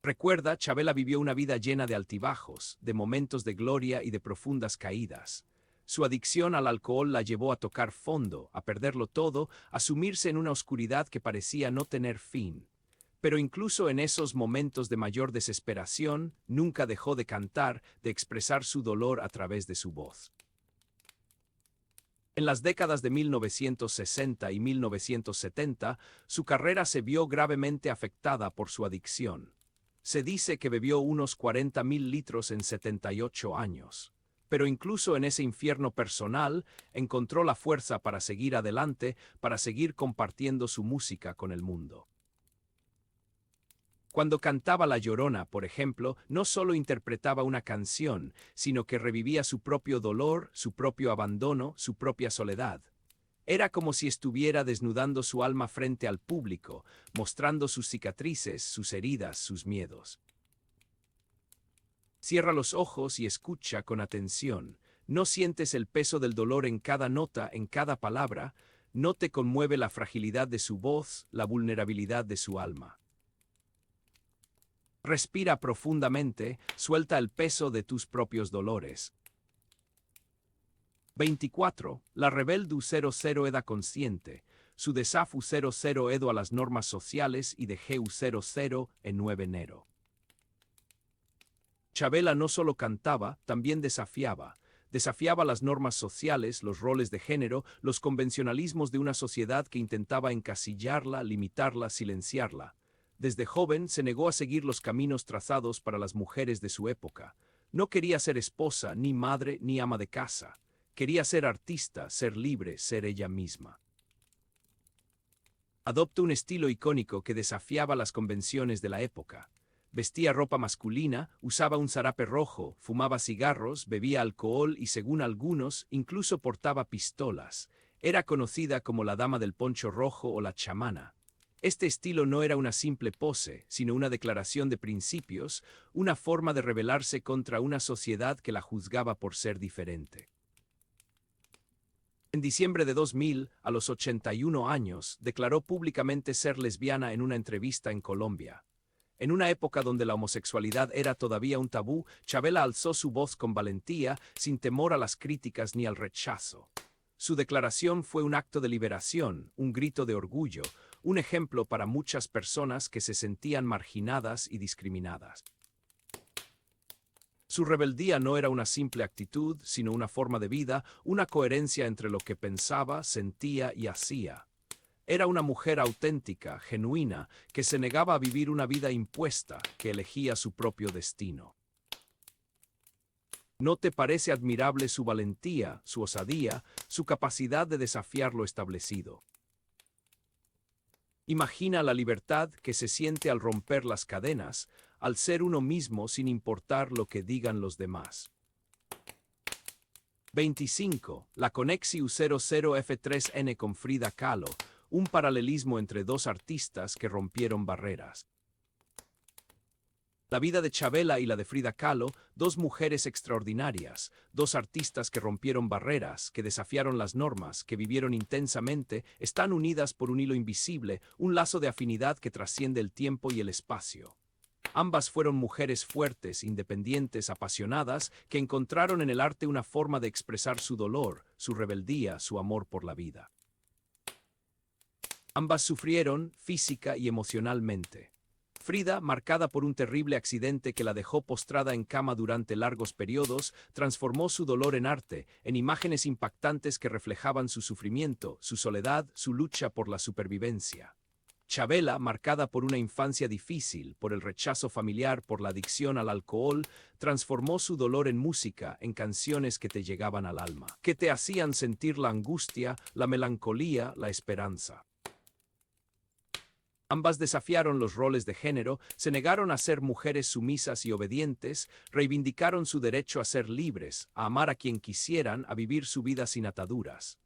Recuerda, Chavela vivió una vida llena de altibajos, de momentos de gloria y de profundas caídas. Su adicción al alcohol la llevó a tocar fondo, a perderlo todo, a sumirse en una oscuridad que parecía no tener fin. Pero incluso en esos momentos de mayor desesperación, nunca dejó de cantar, de expresar su dolor a través de su voz. En las décadas de 1960 y 1970, su carrera se vio gravemente afectada por su adicción. Se dice que bebió unos 40.000 litros en 78 años. Pero incluso en ese infierno personal, encontró la fuerza para seguir adelante, para seguir compartiendo su música con el mundo. Cuando cantaba La Llorona, por ejemplo, no solo interpretaba una canción, sino que revivía su propio dolor, su propio abandono, su propia soledad. Era como si estuviera desnudando su alma frente al público, mostrando sus cicatrices, sus heridas, sus miedos. Cierra los ojos y escucha con atención. ¿No sientes el peso del dolor en cada nota, en cada palabra? ¿No te conmueve la fragilidad de su voz, la vulnerabilidad de su alma? Respira profundamente, suelta el peso de tus propios dolores. 24. La rebeldu 00 eda consciente. Su desafu 00 edo a las normas sociales y de GU 00 en 9 enero. Chavela no solo cantaba, también desafiaba. Desafiaba las normas sociales, los roles de género, los convencionalismos de una sociedad que intentaba encasillarla, limitarla, silenciarla. Desde joven se negó a seguir los caminos trazados para las mujeres de su época. No quería ser esposa, ni madre, ni ama de casa. Quería ser artista, ser libre, ser ella misma. Adoptó un estilo icónico que desafiaba las convenciones de la época. Vestía ropa masculina, usaba un zarape rojo, fumaba cigarros, bebía alcohol y, según algunos, incluso portaba pistolas. Era conocida como la dama del poncho rojo o la chamana. Este estilo no era una simple pose, sino una declaración de principios, una forma de rebelarse contra una sociedad que la juzgaba por ser diferente. En diciembre de 2000, a los 81 años, declaró públicamente ser lesbiana en una entrevista en Colombia. En una época donde la homosexualidad era todavía un tabú, Chavela alzó su voz con valentía, sin temor a las críticas ni al rechazo. Su declaración fue un acto de liberación, un grito de orgullo, un ejemplo para muchas personas que se sentían marginadas y discriminadas. Su rebeldía no era una simple actitud, sino una forma de vida, una coherencia entre lo que pensaba, sentía y hacía. Era una mujer auténtica, genuina, que se negaba a vivir una vida impuesta, que elegía su propio destino. ¿No te parece admirable su valentía, su osadía, su capacidad de desafiar lo establecido? Imagina la libertad que se siente al romper las cadenas, al ser uno mismo sin importar lo que digan los demás. 25. La Conexiu 00F3N con Frida Kahlo, un paralelismo entre dos artistas que rompieron barreras. La vida de Chavela y la de Frida Kahlo, dos mujeres extraordinarias, dos artistas que rompieron barreras, que desafiaron las normas, que vivieron intensamente, están unidas por un hilo invisible, un lazo de afinidad que trasciende el tiempo y el espacio. Ambas fueron mujeres fuertes, independientes, apasionadas, que encontraron en el arte una forma de expresar su dolor, su rebeldía, su amor por la vida. Ambas sufrieron física y emocionalmente. Frida, marcada por un terrible accidente que la dejó postrada en cama durante largos periodos, transformó su dolor en arte, en imágenes impactantes que reflejaban su sufrimiento, su soledad, su lucha por la supervivencia. Chavela, marcada por una infancia difícil, por el rechazo familiar, por la adicción al alcohol, transformó su dolor en música, en canciones que te llegaban al alma, que te hacían sentir la angustia, la melancolía, la esperanza. Ambas desafiaron los roles de género, se negaron a ser mujeres sumisas y obedientes, reivindicaron su derecho a ser libres, a amar a quien quisieran, a vivir su vida sin ataduras.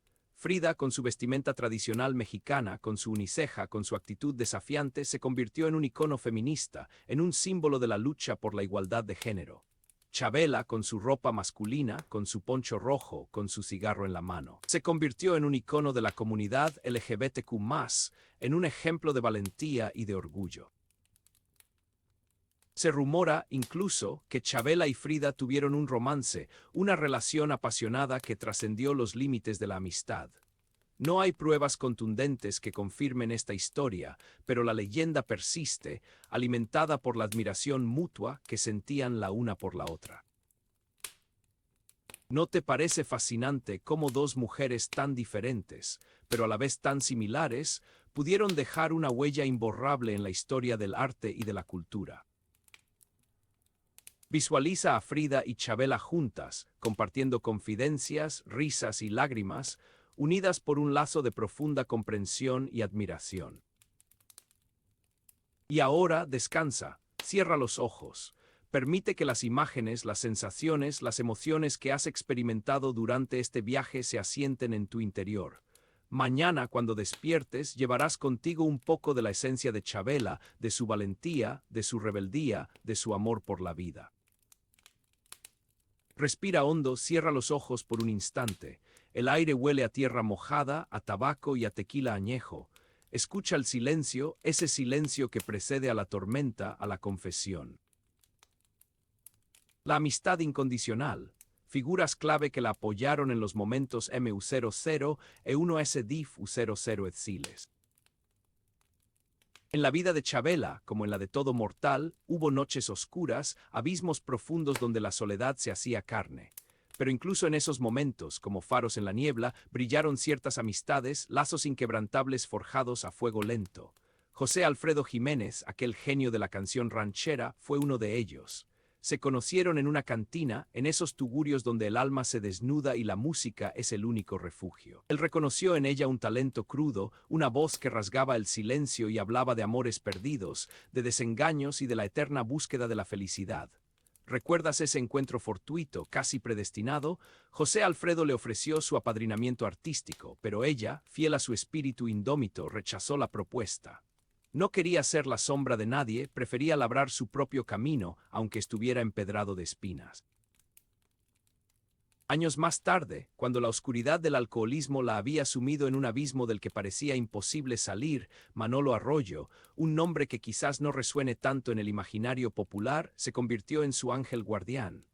Frida, con su vestimenta tradicional mexicana, con su uniceja, con su actitud desafiante, se convirtió en un icono feminista, en un símbolo de la lucha por la igualdad de género. Chavela, con su ropa masculina, con su poncho rojo, con su cigarro en la mano, se convirtió en un icono de la comunidad LGBTQ+, en un ejemplo de valentía y de orgullo. Se rumora, incluso, que Chavela y Frida tuvieron un romance, una relación apasionada que trascendió los límites de la amistad. No hay pruebas contundentes que confirmen esta historia, pero la leyenda persiste, alimentada por la admiración mutua que sentían la una por la otra. ¿No te parece fascinante cómo dos mujeres tan diferentes, pero a la vez tan similares, pudieron dejar una huella imborrable en la historia del arte y de la cultura? Visualiza a Frida y Chavela juntas, compartiendo confidencias, risas y lágrimas, unidas por un lazo de profunda comprensión y admiración. Y ahora descansa, cierra los ojos, permite que las imágenes, las sensaciones, las emociones que has experimentado durante este viaje se asienten en tu interior. Mañana, cuando despiertes, llevarás contigo un poco de la esencia de Chavela, de su valentía, de su rebeldía, de su amor por la vida. Respira hondo, cierra los ojos por un instante. El aire huele a tierra mojada, a tabaco y a tequila añejo. Escucha el silencio, ese silencio que precede a la tormenta, a la confesión. La amistad incondicional. figuras clave que la apoyaron en los momentos MU00 e 1S DIF U00 Exiles. En la vida de Chavela, como en la de todo mortal, hubo noches oscuras, abismos profundos donde la soledad se hacía carne. Pero incluso en esos momentos, como faros en la niebla, brillaron ciertas amistades, lazos inquebrantables forjados a fuego lento. José Alfredo Jiménez, aquel genio de la canción ranchera, fue uno de ellos. Se conocieron en una cantina, en esos tugurios donde el alma se desnuda y la música es el único refugio. Él reconoció en ella un talento crudo, una voz que rasgaba el silencio y hablaba de amores perdidos, de desengaños y de la eterna búsqueda de la felicidad. ¿Recuerdas ese encuentro fortuito, casi predestinado? José Alfredo le ofreció su apadrinamiento artístico, pero ella, fiel a su espíritu indómito, rechazó la propuesta. No quería ser la sombra de nadie, prefería labrar su propio camino, aunque estuviera empedrado de espinas. Años más tarde, cuando la oscuridad del alcoholismo la había sumido en un abismo del que parecía imposible salir, Manolo Arroyo, un nombre que quizás no resuene tanto en el imaginario popular, se convirtió en su ángel guardián.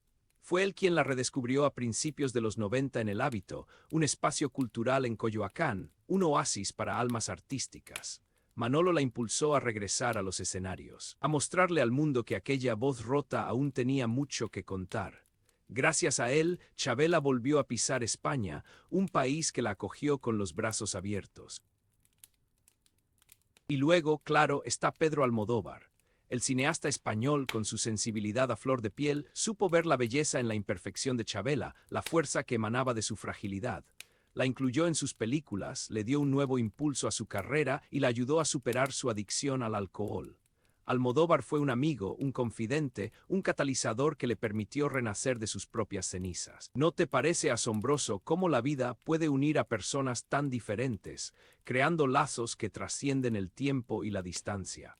Fue él quien la redescubrió a principios de los 90 en El Hábito, un espacio cultural en Coyoacán, un oasis para almas artísticas. Manolo la impulsó a regresar a los escenarios, a mostrarle al mundo que aquella voz rota aún tenía mucho que contar. Gracias a él, Chavela volvió a pisar España, un país que la acogió con los brazos abiertos. Y luego, claro, está Pedro Almodóvar. El cineasta español, con su sensibilidad a flor de piel, supo ver la belleza en la imperfección de Chavela, la fuerza que emanaba de su fragilidad. La incluyó en sus películas, le dio un nuevo impulso a su carrera y la ayudó a superar su adicción al alcohol. Almodóvar fue un amigo, un confidente, un catalizador que le permitió renacer de sus propias cenizas. ¿No te parece asombroso cómo la vida puede unir a personas tan diferentes, creando lazos que trascienden el tiempo y la distancia?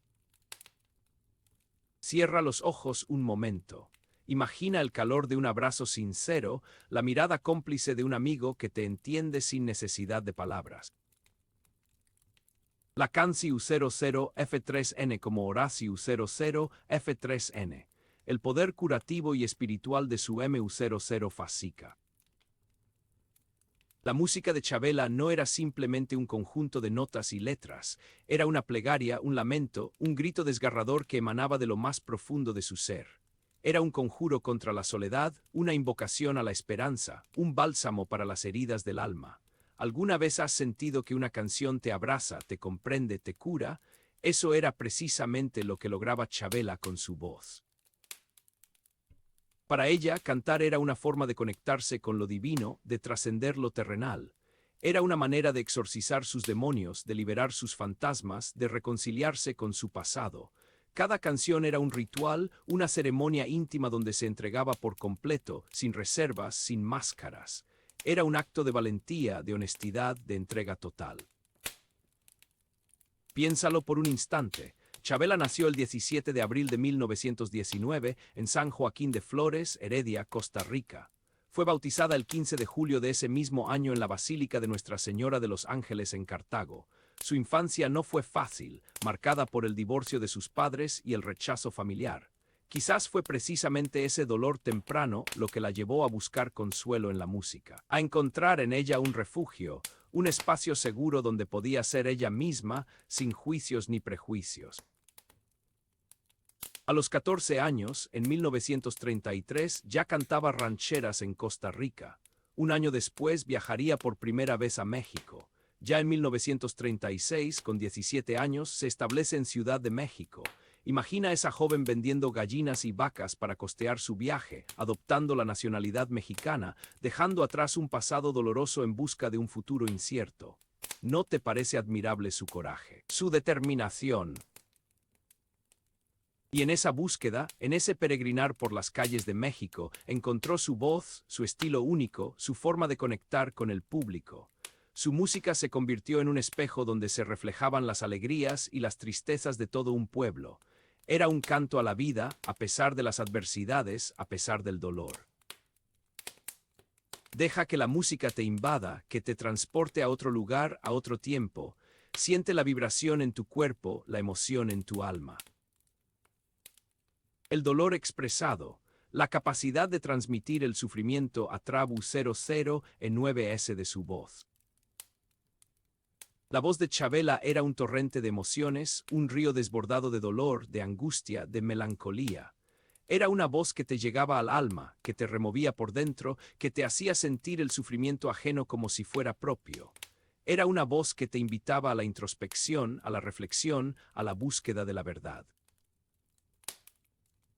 Cierra los ojos un momento. Imagina el calor de un abrazo sincero, la mirada cómplice de un amigo que te entiende sin necesidad de palabras. La Canci U00 F3N como Horacio U00 F3N. El poder curativo y espiritual de su MU00 Fasica. La música de Chavela no era simplemente un conjunto de notas y letras, era una plegaria, un lamento, un grito desgarrador que emanaba de lo más profundo de su ser. Era un conjuro contra la soledad, una invocación a la esperanza, un bálsamo para las heridas del alma. ¿Alguna vez has sentido que una canción te abraza, te comprende, te cura? Eso era precisamente lo que lograba Chavela con su voz. Para ella, cantar era una forma de conectarse con lo divino, de trascender lo terrenal. Era una manera de exorcizar sus demonios, de liberar sus fantasmas, de reconciliarse con su pasado. Cada canción era un ritual, una ceremonia íntima donde se entregaba por completo, sin reservas, sin máscaras. Era un acto de valentía, de honestidad, de entrega total. Piénsalo por un instante. Chavela nació el 17 de abril de 1919 en San Joaquín de Flores, Heredia, Costa Rica. Fue bautizada el 15 de julio de ese mismo año en la Basílica de Nuestra Señora de los Ángeles en Cartago. Su infancia no fue fácil, marcada por el divorcio de sus padres y el rechazo familiar. Quizás fue precisamente ese dolor temprano lo que la llevó a buscar consuelo en la música, a encontrar en ella un refugio, un espacio seguro donde podía ser ella misma, sin juicios ni prejuicios. A los 14 años, en 1933, ya cantaba rancheras en Costa Rica. Un año después viajaría por primera vez a México. Ya en 1936, con 17 años, se establece en Ciudad de México. Imagina a esa joven vendiendo gallinas y vacas para costear su viaje, adoptando la nacionalidad mexicana, dejando atrás un pasado doloroso en busca de un futuro incierto. ¿No te parece admirable su coraje, su determinación? Y en esa búsqueda, en ese peregrinar por las calles de México, encontró su voz, su estilo único, su forma de conectar con el público. Su música se convirtió en un espejo donde se reflejaban las alegrías y las tristezas de todo un pueblo. Era un canto a la vida, a pesar de las adversidades, a pesar del dolor. Deja que la música te invada, que te transporte a otro lugar, a otro tiempo. Siente la vibración en tu cuerpo, la emoción en tu alma. El dolor expresado, la capacidad de transmitir el sufrimiento a Trabu 00 en 9S de su voz. La voz de Chabela era un torrente de emociones, un río desbordado de dolor, de angustia, de melancolía. Era una voz que te llegaba al alma, que te removía por dentro, que te hacía sentir el sufrimiento ajeno como si fuera propio. Era una voz que te invitaba a la introspección, a la reflexión, a la búsqueda de la verdad.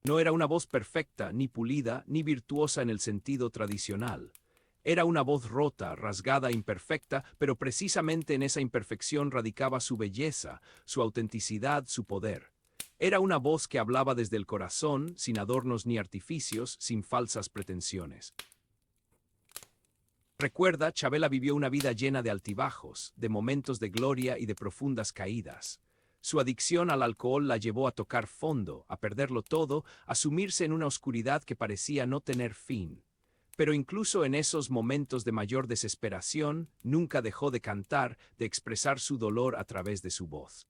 No era una voz perfecta, ni pulida, ni virtuosa en el sentido tradicional. Era una voz rota, rasgada, imperfecta, pero precisamente en esa imperfección radicaba su belleza, su autenticidad, su poder. Era una voz que hablaba desde el corazón, sin adornos ni artificios, sin falsas pretensiones. Recuerda, Chabela vivió una vida llena de altibajos, de momentos de gloria y de profundas caídas. Su adicción al alcohol la llevó a tocar fondo, a perderlo todo, a sumirse en una oscuridad que parecía no tener fin. Pero incluso en esos momentos de mayor desesperación, nunca dejó de cantar, de expresar su dolor a través de su voz.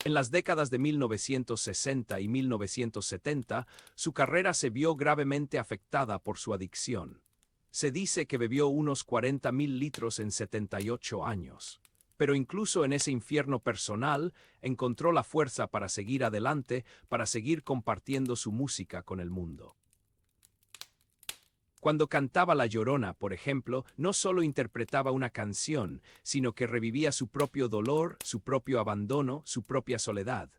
En las décadas de 1960 y 1970, su carrera se vio gravemente afectada por su adicción. Se dice que bebió unos 40.000 litros en 78 años. Pero incluso en ese infierno personal, encontró la fuerza para seguir adelante, para seguir compartiendo su música con el mundo. Cuando cantaba La Llorona, por ejemplo, no solo interpretaba una canción, sino que revivía su propio dolor, su propio abandono, su propia soledad.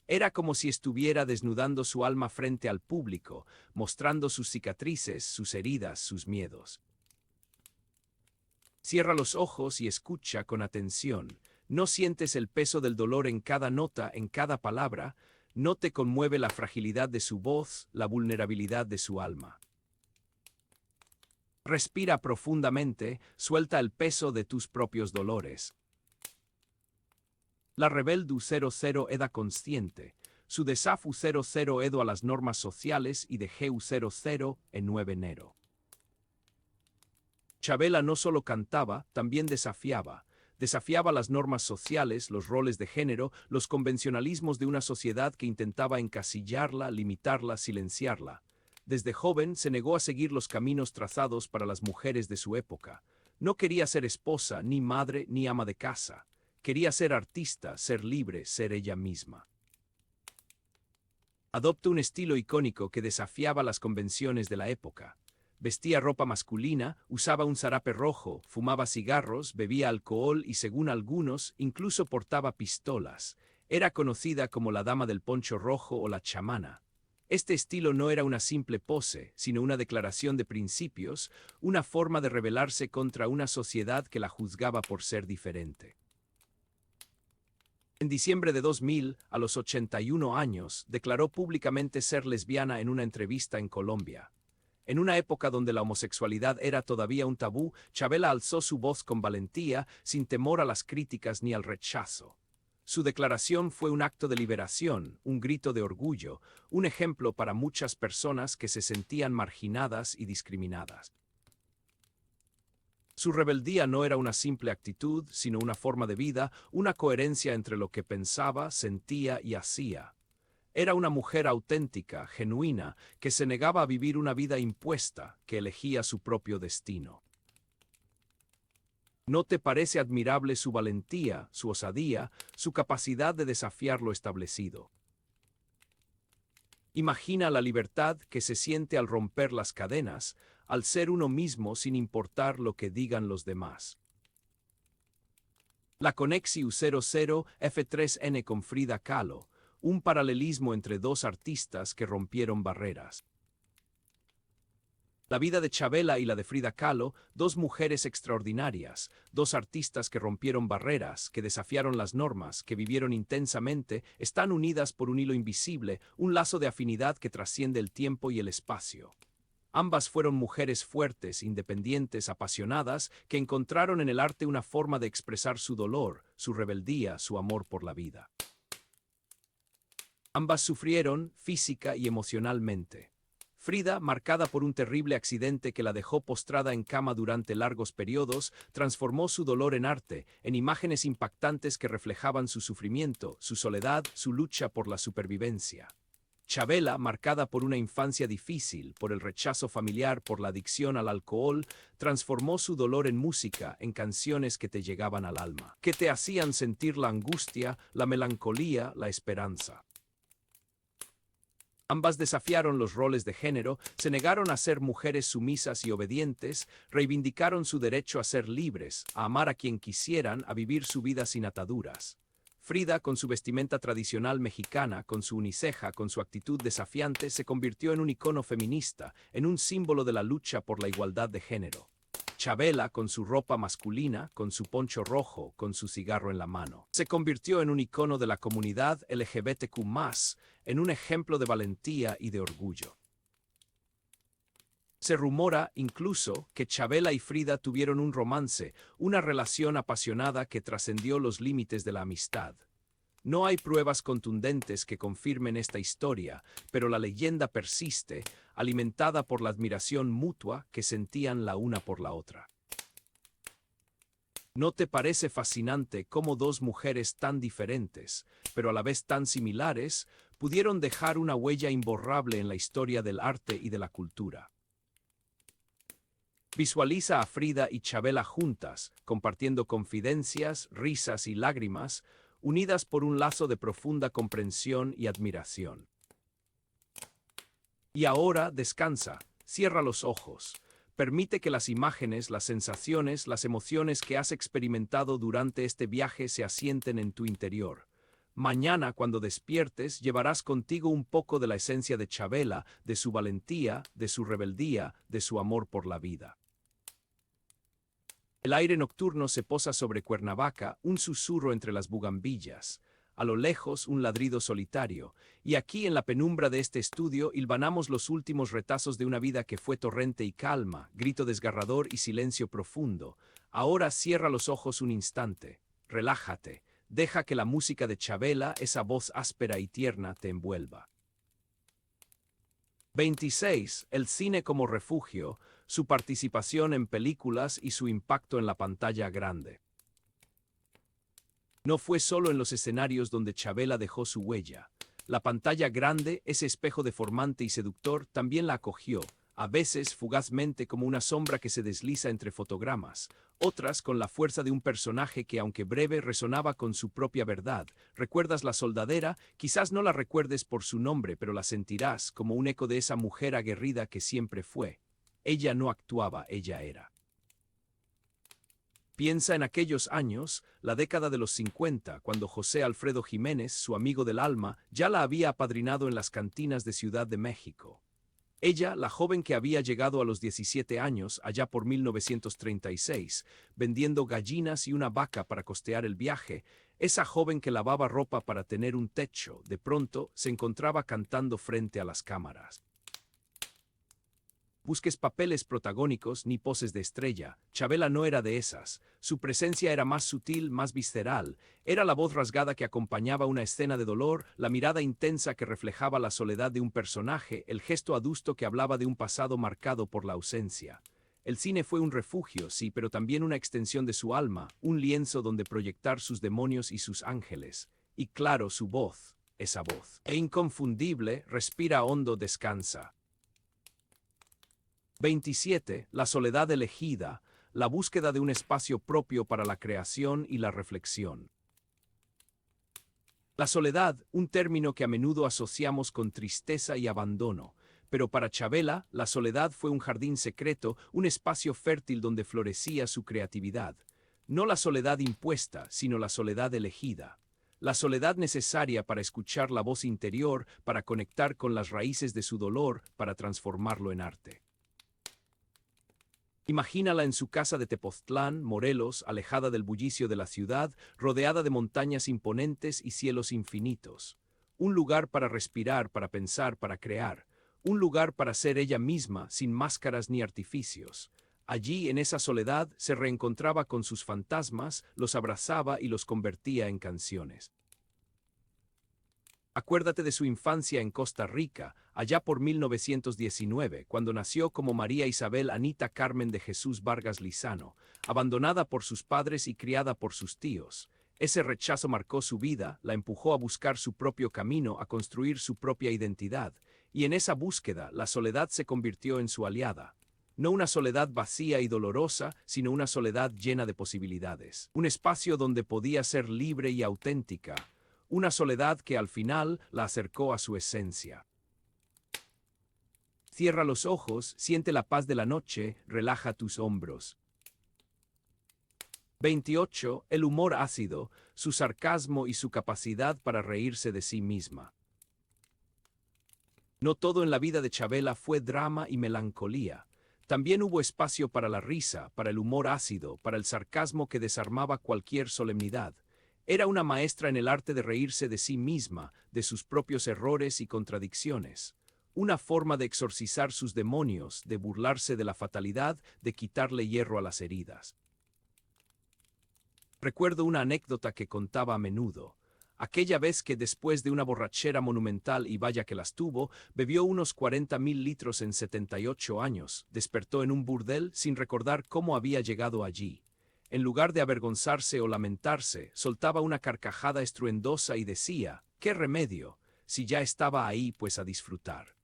Era como si estuviera desnudando su alma frente al público, mostrando sus cicatrices, sus heridas, sus miedos. Cierra los ojos y escucha con atención. ¿No sientes el peso del dolor en cada nota, en cada palabra? ¿No te conmueve la fragilidad de su voz, la vulnerabilidad de su alma? Respira profundamente, suelta el peso de tus propios dolores. La rebeldu 00 eda consciente, su desafu 00 edo a las normas sociales y de Geu 00 en 9 enero. Chabela no solo cantaba, también desafiaba. Desafiaba las normas sociales, los roles de género, los convencionalismos de una sociedad que intentaba encasillarla, limitarla, silenciarla. Desde joven se negó a seguir los caminos trazados para las mujeres de su época. No quería ser esposa, ni madre, ni ama de casa. Quería ser artista, ser libre, ser ella misma. Adoptó un estilo icónico que desafiaba las convenciones de la época. Vestía ropa masculina, usaba un zarape rojo, fumaba cigarros, bebía alcohol y, según algunos, incluso portaba pistolas. Era conocida como la dama del poncho rojo o la chamana. Este estilo no era una simple pose, sino una declaración de principios, una forma de rebelarse contra una sociedad que la juzgaba por ser diferente. En diciembre de 2000, a los 81 años, declaró públicamente ser lesbiana en una entrevista en Colombia. En una época donde la homosexualidad era todavía un tabú, Chabela alzó su voz con valentía, sin temor a las críticas ni al rechazo. Su declaración fue un acto de liberación, un grito de orgullo, un ejemplo para muchas personas que se sentían marginadas y discriminadas. Su rebeldía no era una simple actitud, sino una forma de vida, una coherencia entre lo que pensaba, sentía y hacía. Era una mujer auténtica, genuina, que se negaba a vivir una vida impuesta, que elegía su propio destino. ¿No te parece admirable su valentía, su osadía, su capacidad de desafiar lo establecido? Imagina la libertad que se siente al romper las cadenas, al ser uno mismo sin importar lo que digan los demás. La Conexiu 00 F3N con Frida Kahlo, un paralelismo entre dos artistas que rompieron barreras. La vida de Chabela y la de Frida Kahlo, dos mujeres extraordinarias, dos artistas que rompieron barreras, que desafiaron las normas, que vivieron intensamente, están unidas por un hilo invisible, un lazo de afinidad que trasciende el tiempo y el espacio. Ambas fueron mujeres fuertes, independientes, apasionadas, que encontraron en el arte una forma de expresar su dolor, su rebeldía, su amor por la vida. Ambas sufrieron física y emocionalmente. Frida, marcada por un terrible accidente que la dejó postrada en cama durante largos periodos, transformó su dolor en arte, en imágenes impactantes que reflejaban su sufrimiento, su soledad, su lucha por la supervivencia. Chabela, marcada por una infancia difícil, por el rechazo familiar, por la adicción al alcohol, transformó su dolor en música, en canciones que te llegaban al alma, que te hacían sentir la angustia, la melancolía, la esperanza. Ambas desafiaron los roles de género, se negaron a ser mujeres sumisas y obedientes, reivindicaron su derecho a ser libres, a amar a quien quisieran, a vivir su vida sin ataduras. Frida, con su vestimenta tradicional mexicana, con su uniceja, con su actitud desafiante, se convirtió en un icono feminista, en un símbolo de la lucha por la igualdad de género. Chabela, con su ropa masculina, con su poncho rojo, con su cigarro en la mano, se convirtió en un icono de la comunidad LGBTQ+, en un ejemplo de valentía y de orgullo. Se rumora, incluso, que Chabela y Frida tuvieron un romance, una relación apasionada que trascendió los límites de la amistad. No hay pruebas contundentes que confirmen esta historia, pero la leyenda persiste, alimentada por la admiración mutua que sentían la una por la otra. ¿No te parece fascinante cómo dos mujeres tan diferentes, pero a la vez tan similares, pudieron dejar una huella imborrable en la historia del arte y de la cultura? Visualiza a Frida y Chabela juntas, compartiendo confidencias, risas y lágrimas, unidas por un lazo de profunda comprensión y admiración. Y ahora descansa, cierra los ojos, permite que las imágenes, las sensaciones, las emociones que has experimentado durante este viaje se asienten en tu interior. Mañana, cuando despiertes, llevarás contigo un poco de la esencia de Chabela, de su valentía, de su rebeldía, de su amor por la vida. El aire nocturno se posa sobre Cuernavaca, un susurro entre las bugambillas. A lo lejos, un ladrido solitario. Y aquí, en la penumbra de este estudio, hilvanamos los últimos retazos de una vida que fue torrente y calma, grito desgarrador y silencio profundo. Ahora cierra los ojos un instante. Relájate. Deja que la música de Chabela, esa voz áspera y tierna, te envuelva. 26. El cine como refugio, su participación en películas y su impacto en la pantalla grande. No fue solo en los escenarios donde Chabela dejó su huella. La pantalla grande, ese espejo deformante y seductor, también la acogió, a veces fugazmente como una sombra que se desliza entre fotogramas, otras con la fuerza de un personaje que, aunque breve, resonaba con su propia verdad. ¿Recuerdas La Soldadera? Quizás no la recuerdes por su nombre, pero la sentirás como un eco de esa mujer aguerrida que siempre fue. Ella no actuaba, ella era. Piensa en aquellos años, la década de los 50, cuando José Alfredo Jiménez, su amigo del alma, ya la había apadrinado en las cantinas de Ciudad de México. Ella, la joven que había llegado a los 17 años, allá por 1936, vendiendo gallinas y una vaca para costear el viaje, esa joven que lavaba ropa para tener un techo, de pronto se encontraba cantando frente a las cámaras. Busques papeles protagónicos ni poses de estrella. Chabela no era de esas. Su presencia era más sutil, más visceral. Era la voz rasgada que acompañaba una escena de dolor, la mirada intensa que reflejaba la soledad de un personaje, el gesto adusto que hablaba de un pasado marcado por la ausencia. El cine fue un refugio, sí, pero también una extensión de su alma, un lienzo donde proyectar sus demonios y sus ángeles. Y claro, su voz, esa voz. E inconfundible, respira hondo, descansa. 27. La soledad elegida, la búsqueda de un espacio propio para la creación y la reflexión. La soledad, un término que a menudo asociamos con tristeza y abandono, pero para Chabela, la soledad fue un jardín secreto, un espacio fértil donde florecía su creatividad. No la soledad impuesta, sino la soledad elegida. La soledad necesaria para escuchar la voz interior, para conectar con las raíces de su dolor, para transformarlo en arte. Imagínala en su casa de Tepoztlán, Morelos, alejada del bullicio de la ciudad, rodeada de montañas imponentes y cielos infinitos. Un lugar para respirar, para pensar, para crear. Un lugar para ser ella misma, sin máscaras ni artificios. Allí, en esa soledad, se reencontraba con sus fantasmas, los abrazaba y los convertía en canciones. Acuérdate de su infancia en Costa Rica, allá por 1919, cuando nació como María Isabel Anita Carmen de Jesús Vargas Lizano, abandonada por sus padres y criada por sus tíos. Ese rechazo marcó su vida, la empujó a buscar su propio camino, a construir su propia identidad, y en esa búsqueda la soledad se convirtió en su aliada. No una soledad vacía y dolorosa, sino una soledad llena de posibilidades. Un espacio donde podía ser libre y auténtica. Una soledad que al final la acercó a su esencia. Cierra los ojos, siente la paz de la noche, relaja tus hombros. 28. El humor ácido, su sarcasmo y su capacidad para reírse de sí misma. No todo en la vida de Chavela fue drama y melancolía. También hubo espacio para la risa, para el humor ácido, para el sarcasmo que desarmaba cualquier solemnidad. Era una maestra en el arte de reírse de sí misma, de sus propios errores y contradicciones. Una forma de exorcizar sus demonios, de burlarse de la fatalidad, de quitarle hierro a las heridas. Recuerdo una anécdota que contaba a menudo. Aquella vez que después de una borrachera monumental, y vaya que las tuvo, bebió unos 40.000 litros en 78 años, despertó en un burdel sin recordar cómo había llegado allí. En lugar de avergonzarse o lamentarse, soltaba una carcajada estruendosa y decía, «¿Qué remedio? Si ya estaba ahí, pues a disfrutar».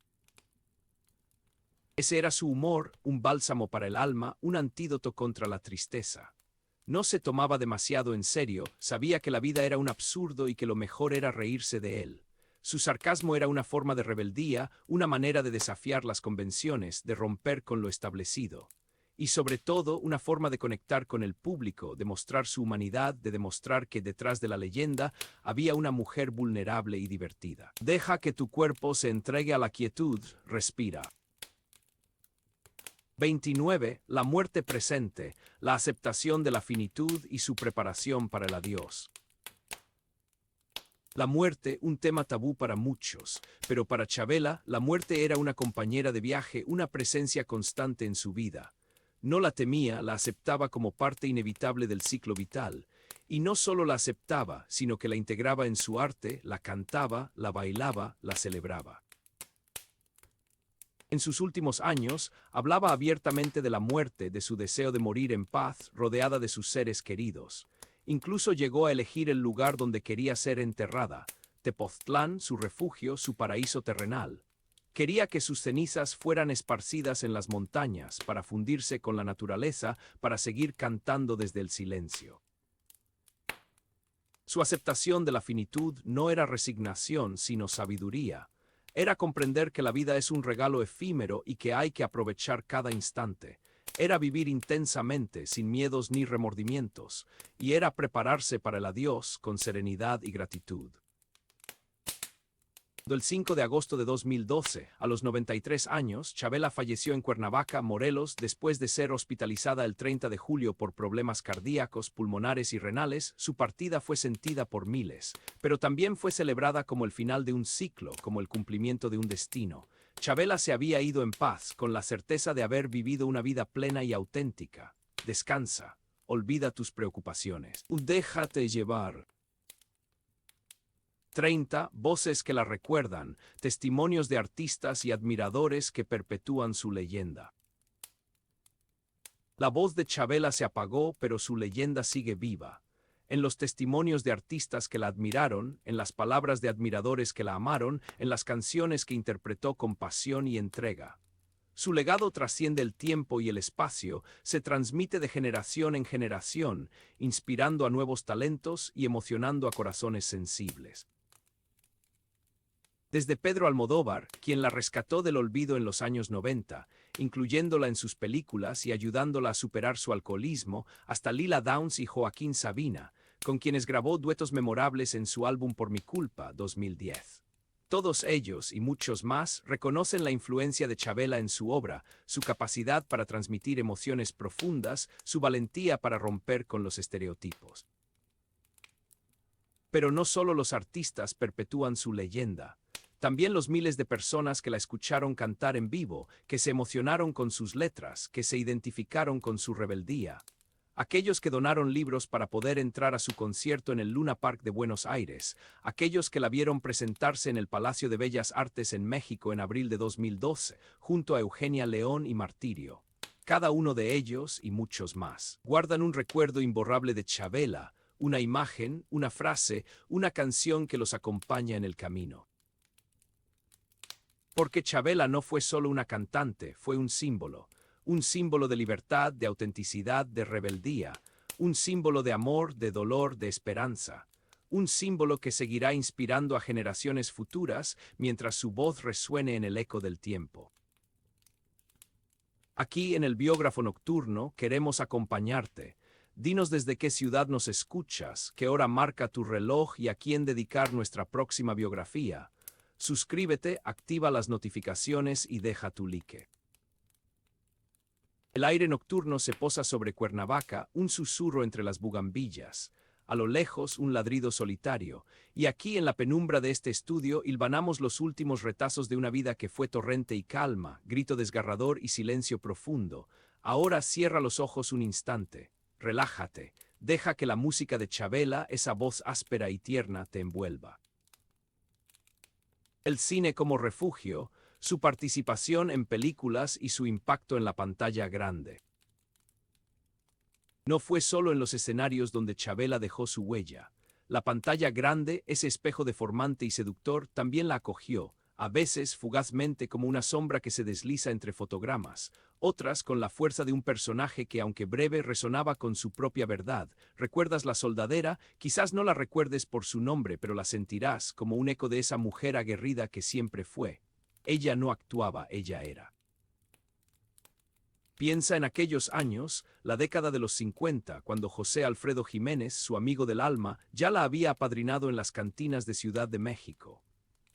Ese era su humor, un bálsamo para el alma, un antídoto contra la tristeza. No se tomaba demasiado en serio, sabía que la vida era un absurdo y que lo mejor era reírse de él. Su sarcasmo era una forma de rebeldía, una manera de desafiar las convenciones, de romper con lo establecido. Y sobre todo, una forma de conectar con el público, de mostrar su humanidad, de demostrar que detrás de la leyenda había una mujer vulnerable y divertida. Deja que tu cuerpo se entregue a la quietud, respira. 29. La muerte presente, la aceptación de la finitud y su preparación para el adiós. La muerte, un tema tabú para muchos, pero para Chavela, la muerte era una compañera de viaje, una presencia constante en su vida. No la temía, la aceptaba como parte inevitable del ciclo vital. Y no solo la aceptaba, sino que la integraba en su arte, la cantaba, la bailaba, la celebraba. En sus últimos años, hablaba abiertamente de la muerte, de su deseo de morir en paz, rodeada de sus seres queridos. Incluso llegó a elegir el lugar donde quería ser enterrada, Tepoztlán, su refugio, su paraíso terrenal. Quería que sus cenizas fueran esparcidas en las montañas, para fundirse con la naturaleza, para seguir cantando desde el silencio. Su aceptación de la finitud no era resignación, sino sabiduría. Era comprender que la vida es un regalo efímero y que hay que aprovechar cada instante. Era vivir intensamente, sin miedos ni remordimientos, y era prepararse para el adiós con serenidad y gratitud. El 5 de agosto de 2012, a los 93 años, Chavela falleció en Cuernavaca, Morelos, después de ser hospitalizada el 30 de julio por problemas cardíacos, pulmonares y renales. Su partida fue sentida por miles, pero también fue celebrada como el final de un ciclo, como el cumplimiento de un destino. Chavela se había ido en paz, con la certeza de haber vivido una vida plena y auténtica. Descansa, olvida tus preocupaciones. Déjate llevar. 30. Voces que la recuerdan, testimonios de artistas y admiradores que perpetúan su leyenda. La voz de Chavela se apagó, pero su leyenda sigue viva. En los testimonios de artistas que la admiraron, en las palabras de admiradores que la amaron, en las canciones que interpretó con pasión y entrega. Su legado trasciende el tiempo y el espacio, se transmite de generación en generación, inspirando a nuevos talentos y emocionando a corazones sensibles. Desde Pedro Almodóvar, quien la rescató del olvido en los años 90, incluyéndola en sus películas y ayudándola a superar su alcoholismo, hasta Lila Downs y Joaquín Sabina, con quienes grabó duetos memorables en su álbum Por mi culpa, 2010. Todos ellos, y muchos más, reconocen la influencia de Chavela en su obra, su capacidad para transmitir emociones profundas, su valentía para romper con los estereotipos. Pero no solo los artistas perpetúan su leyenda. También los miles de personas que la escucharon cantar en vivo, que se emocionaron con sus letras, que se identificaron con su rebeldía. Aquellos que donaron libros para poder entrar a su concierto en el Luna Park de Buenos Aires, aquellos que la vieron presentarse en el Palacio de Bellas Artes en México en abril de 2012, junto a Eugenia León y Martirio. Cada uno de ellos, y muchos más, guardan un recuerdo imborrable de Chavela, una imagen, una frase, una canción que los acompaña en el camino. Porque Chavela no fue solo una cantante, fue un símbolo de libertad, de autenticidad, de rebeldía, un símbolo de amor, de dolor, de esperanza, un símbolo que seguirá inspirando a generaciones futuras mientras su voz resuene en el eco del tiempo. Aquí en el Biógrafo Nocturno queremos acompañarte. Dinos desde qué ciudad nos escuchas, qué hora marca tu reloj y a quién dedicar nuestra próxima biografía. Suscríbete, activa las notificaciones y deja tu like. El aire nocturno se posa sobre Cuernavaca, un susurro entre las bugambillas. A lo lejos, un ladrido solitario. Y aquí, en la penumbra de este estudio, hilvanamos los últimos retazos de una vida que fue torrente y calma, grito desgarrador y silencio profundo. Ahora cierra los ojos un instante. Relájate. Deja que la música de Chavela, esa voz áspera y tierna, te envuelva. El cine como refugio, su participación en películas y su impacto en la pantalla grande. No fue solo en los escenarios donde Chavela dejó su huella. La pantalla grande, ese espejo deformante y seductor, también la acogió, a veces fugazmente como una sombra que se desliza entre fotogramas, otras con la fuerza de un personaje que, aunque breve, resonaba con su propia verdad. ¿Recuerdas La Soldadera? Quizás no la recuerdes por su nombre, pero la sentirás como un eco de esa mujer aguerrida que siempre fue. Ella no actuaba, ella era. Piensa en aquellos años, la década de los 50, cuando José Alfredo Jiménez, su amigo del alma, ya la había apadrinado en las cantinas de Ciudad de México.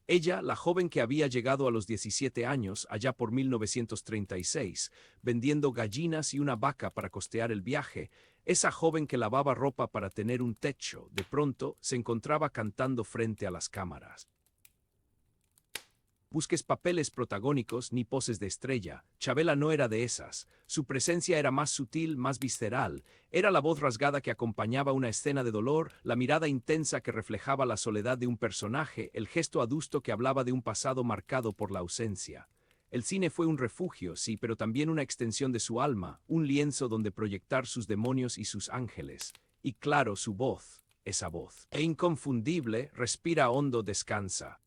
Ella, la joven que había llegado a los 17 años, allá por 1936, vendiendo gallinas y una vaca para costear el viaje, esa joven que lavaba ropa para tener un techo, de pronto se encontraba cantando frente a las cámaras. Busques papeles protagónicos ni poses de estrella. Chavela no era de esas. Su presencia era más sutil, más visceral. Era la voz rasgada que acompañaba una escena de dolor, la mirada intensa que reflejaba la soledad de un personaje, el gesto adusto que hablaba de un pasado marcado por la ausencia. El cine fue un refugio, sí, pero también una extensión de su alma, un lienzo donde proyectar sus demonios y sus ángeles. Y claro, su voz, esa voz. E inconfundible, respira hondo, descansa.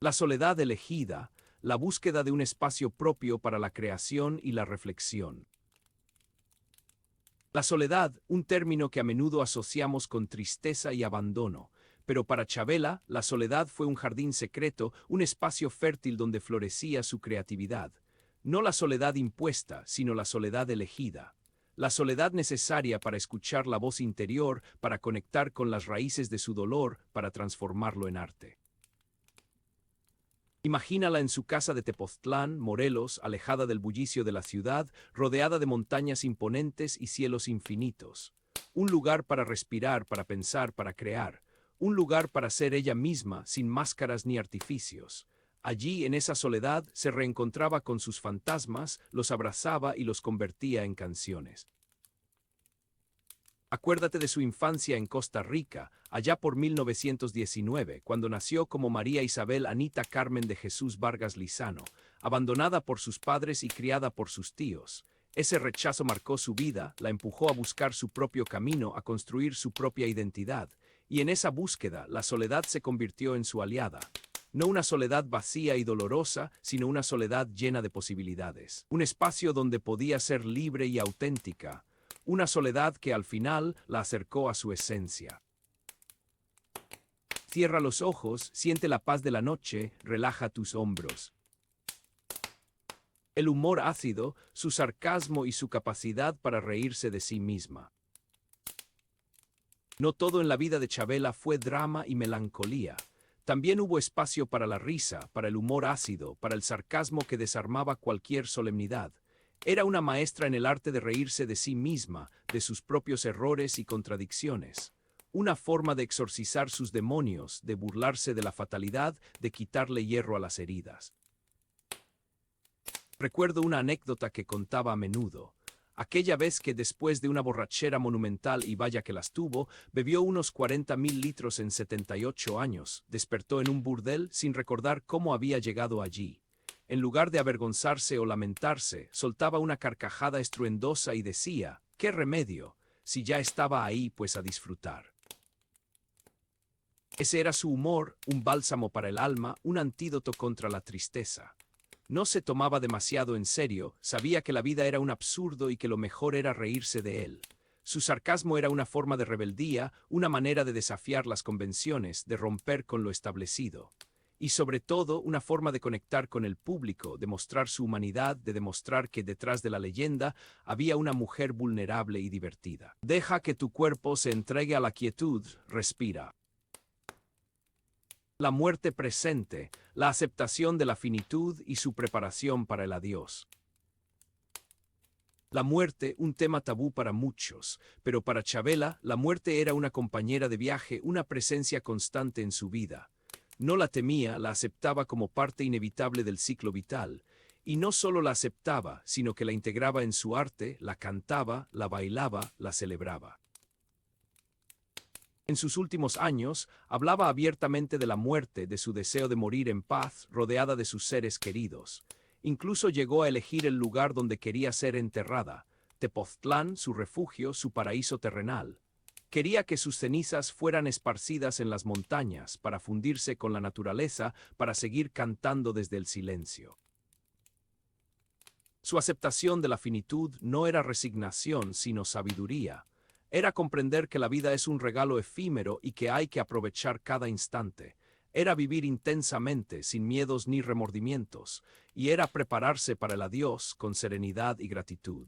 La soledad elegida, la búsqueda de un espacio propio para la creación y la reflexión. La soledad, un término que a menudo asociamos con tristeza y abandono, pero para Chavela, la soledad fue un jardín secreto, un espacio fértil donde florecía su creatividad. No la soledad impuesta, sino la soledad elegida. La soledad necesaria para escuchar la voz interior, para conectar con las raíces de su dolor, para transformarlo en arte. Imagínala en su casa de Tepoztlán, Morelos, alejada del bullicio de la ciudad, rodeada de montañas imponentes y cielos infinitos. Un lugar para respirar, para pensar, para crear. Un lugar para ser ella misma, sin máscaras ni artificios. Allí, en esa soledad, se reencontraba con sus fantasmas, los abrazaba y los convertía en canciones. Acuérdate de su infancia en Costa Rica, allá por 1919, cuando nació como María Isabel Anita Carmen de Jesús Vargas Lizano, abandonada por sus padres y criada por sus tíos. Ese rechazo marcó su vida, la empujó a buscar su propio camino, a construir su propia identidad, y en esa búsqueda la soledad se convirtió en su aliada. No una soledad vacía y dolorosa, sino una soledad llena de posibilidades. Un espacio donde podía ser libre y auténtica. Una soledad que al final la acercó a su esencia. Cierra los ojos, siente la paz de la noche, relaja tus hombros. El humor ácido, su sarcasmo y su capacidad para reírse de sí misma. No todo en la vida de Chavela fue drama y melancolía. También hubo espacio para la risa, para el humor ácido, para el sarcasmo que desarmaba cualquier solemnidad. Era una maestra en el arte de reírse de sí misma, de sus propios errores y contradicciones. Una forma de exorcizar sus demonios, de burlarse de la fatalidad, de quitarle hierro a las heridas. Recuerdo una anécdota que contaba a menudo. Aquella vez que después de una borrachera monumental, y vaya que las tuvo, bebió unos 40.000 litros en 78 años, despertó en un burdel sin recordar cómo había llegado allí. En lugar de avergonzarse o lamentarse, soltaba una carcajada estruendosa y decía, «¡Qué remedio! Si ya estaba ahí, pues a disfrutar. Ese era su humor, un bálsamo para el alma, un antídoto contra la tristeza. No se tomaba demasiado en serio, sabía que la vida era un absurdo y que lo mejor era reírse de él. Su sarcasmo era una forma de rebeldía, una manera de desafiar las convenciones, de romper con lo establecido. Y sobre todo, una forma de conectar con el público, de mostrar su humanidad, de demostrar que detrás de la leyenda había una mujer vulnerable y divertida. Deja que tu cuerpo se entregue a la quietud, respira. La muerte presente, la aceptación de la finitud y su preparación para el adiós. La muerte, un tema tabú para muchos, pero para Chavela, la muerte era una compañera de viaje, una presencia constante en su vida. No la temía, la aceptaba como parte inevitable del ciclo vital. Y no solo la aceptaba, sino que la integraba en su arte, la cantaba, la bailaba, la celebraba. En sus últimos años, hablaba abiertamente de la muerte, de su deseo de morir en paz, rodeada de sus seres queridos. Incluso llegó a elegir el lugar donde quería ser enterrada, Tepoztlán, su refugio, su paraíso terrenal. Quería que sus cenizas fueran esparcidas en las montañas, para fundirse con la naturaleza, para seguir cantando desde el silencio. Su aceptación de la finitud no era resignación, sino sabiduría. Era comprender que la vida es un regalo efímero y que hay que aprovechar cada instante. Era vivir intensamente, sin miedos ni remordimientos, y era prepararse para el adiós con serenidad y gratitud.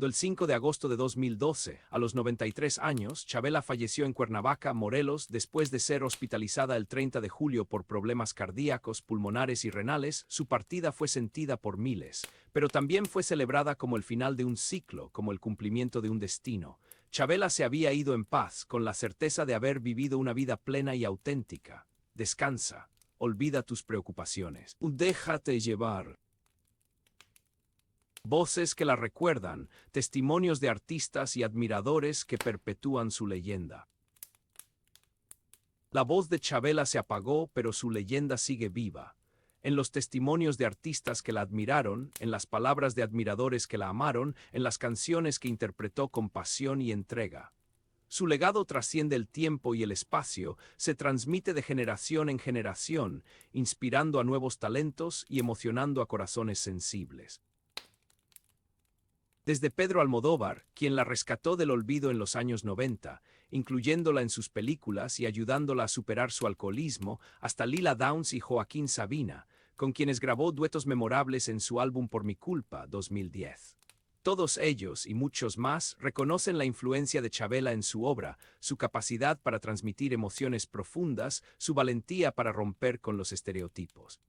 El 5 de agosto de 2012, a los 93 años, Chavela falleció en Cuernavaca, Morelos, después de ser hospitalizada el 30 de julio por problemas cardíacos, pulmonares y renales. Su partida fue sentida por miles, pero también fue celebrada como el final de un ciclo, como el cumplimiento de un destino. Chavela se había ido en paz, con la certeza de haber vivido una vida plena y auténtica. Descansa, olvida tus preocupaciones. Déjate llevar. Voces que la recuerdan, testimonios de artistas y admiradores que perpetúan su leyenda. La voz de Chavela se apagó, pero su leyenda sigue viva. En los testimonios de artistas que la admiraron, en las palabras de admiradores que la amaron, en las canciones que interpretó con pasión y entrega. Su legado trasciende el tiempo y el espacio, se transmite de generación en generación, inspirando a nuevos talentos y emocionando a corazones sensibles. Desde Pedro Almodóvar, quien la rescató del olvido en los años 90, incluyéndola en sus películas y ayudándola a superar su alcoholismo, hasta Lila Downs y Joaquín Sabina, con quienes grabó duetos memorables en su álbum Por mi culpa, 2010. Todos ellos, y muchos más, reconocen la influencia de Chavela en su obra, su capacidad para transmitir emociones profundas, su valentía para romper con los estereotipos.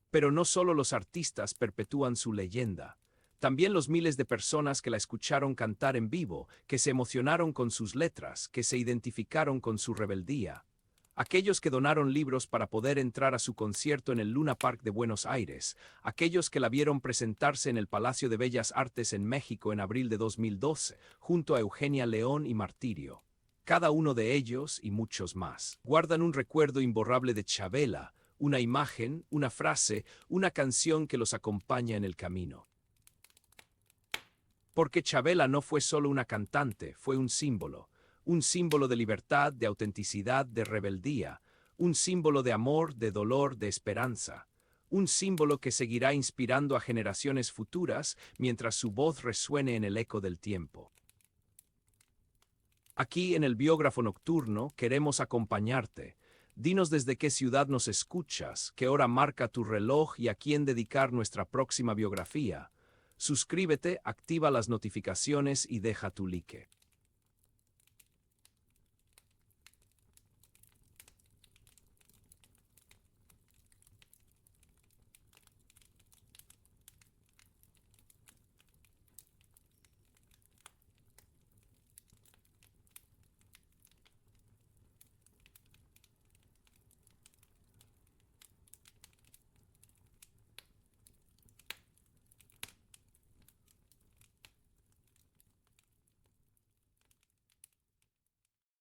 Pero no solo los artistas perpetúan su leyenda. También los miles de personas que la escucharon cantar en vivo, que se emocionaron con sus letras, que se identificaron con su rebeldía. Aquellos que donaron libros para poder entrar a su concierto en el Luna Park de Buenos Aires, aquellos que la vieron presentarse en el Palacio de Bellas Artes en México en abril de 2012, junto a Eugenia León y Martirio. Cada uno de ellos, y muchos más, guardan un recuerdo imborrable de Chavela, una imagen, una frase, una canción que los acompaña en el camino. Porque Chavela no fue solo una cantante, fue un símbolo de libertad, de autenticidad, de rebeldía, un símbolo de amor, de dolor, de esperanza, un símbolo que seguirá inspirando a generaciones futuras mientras su voz resuene en el eco del tiempo. Aquí en el Biógrafo Nocturno queremos acompañarte. Dinos desde qué ciudad nos escuchas, qué hora marca tu reloj y a quién dedicar nuestra próxima biografía. Suscríbete, activa las notificaciones y deja tu like.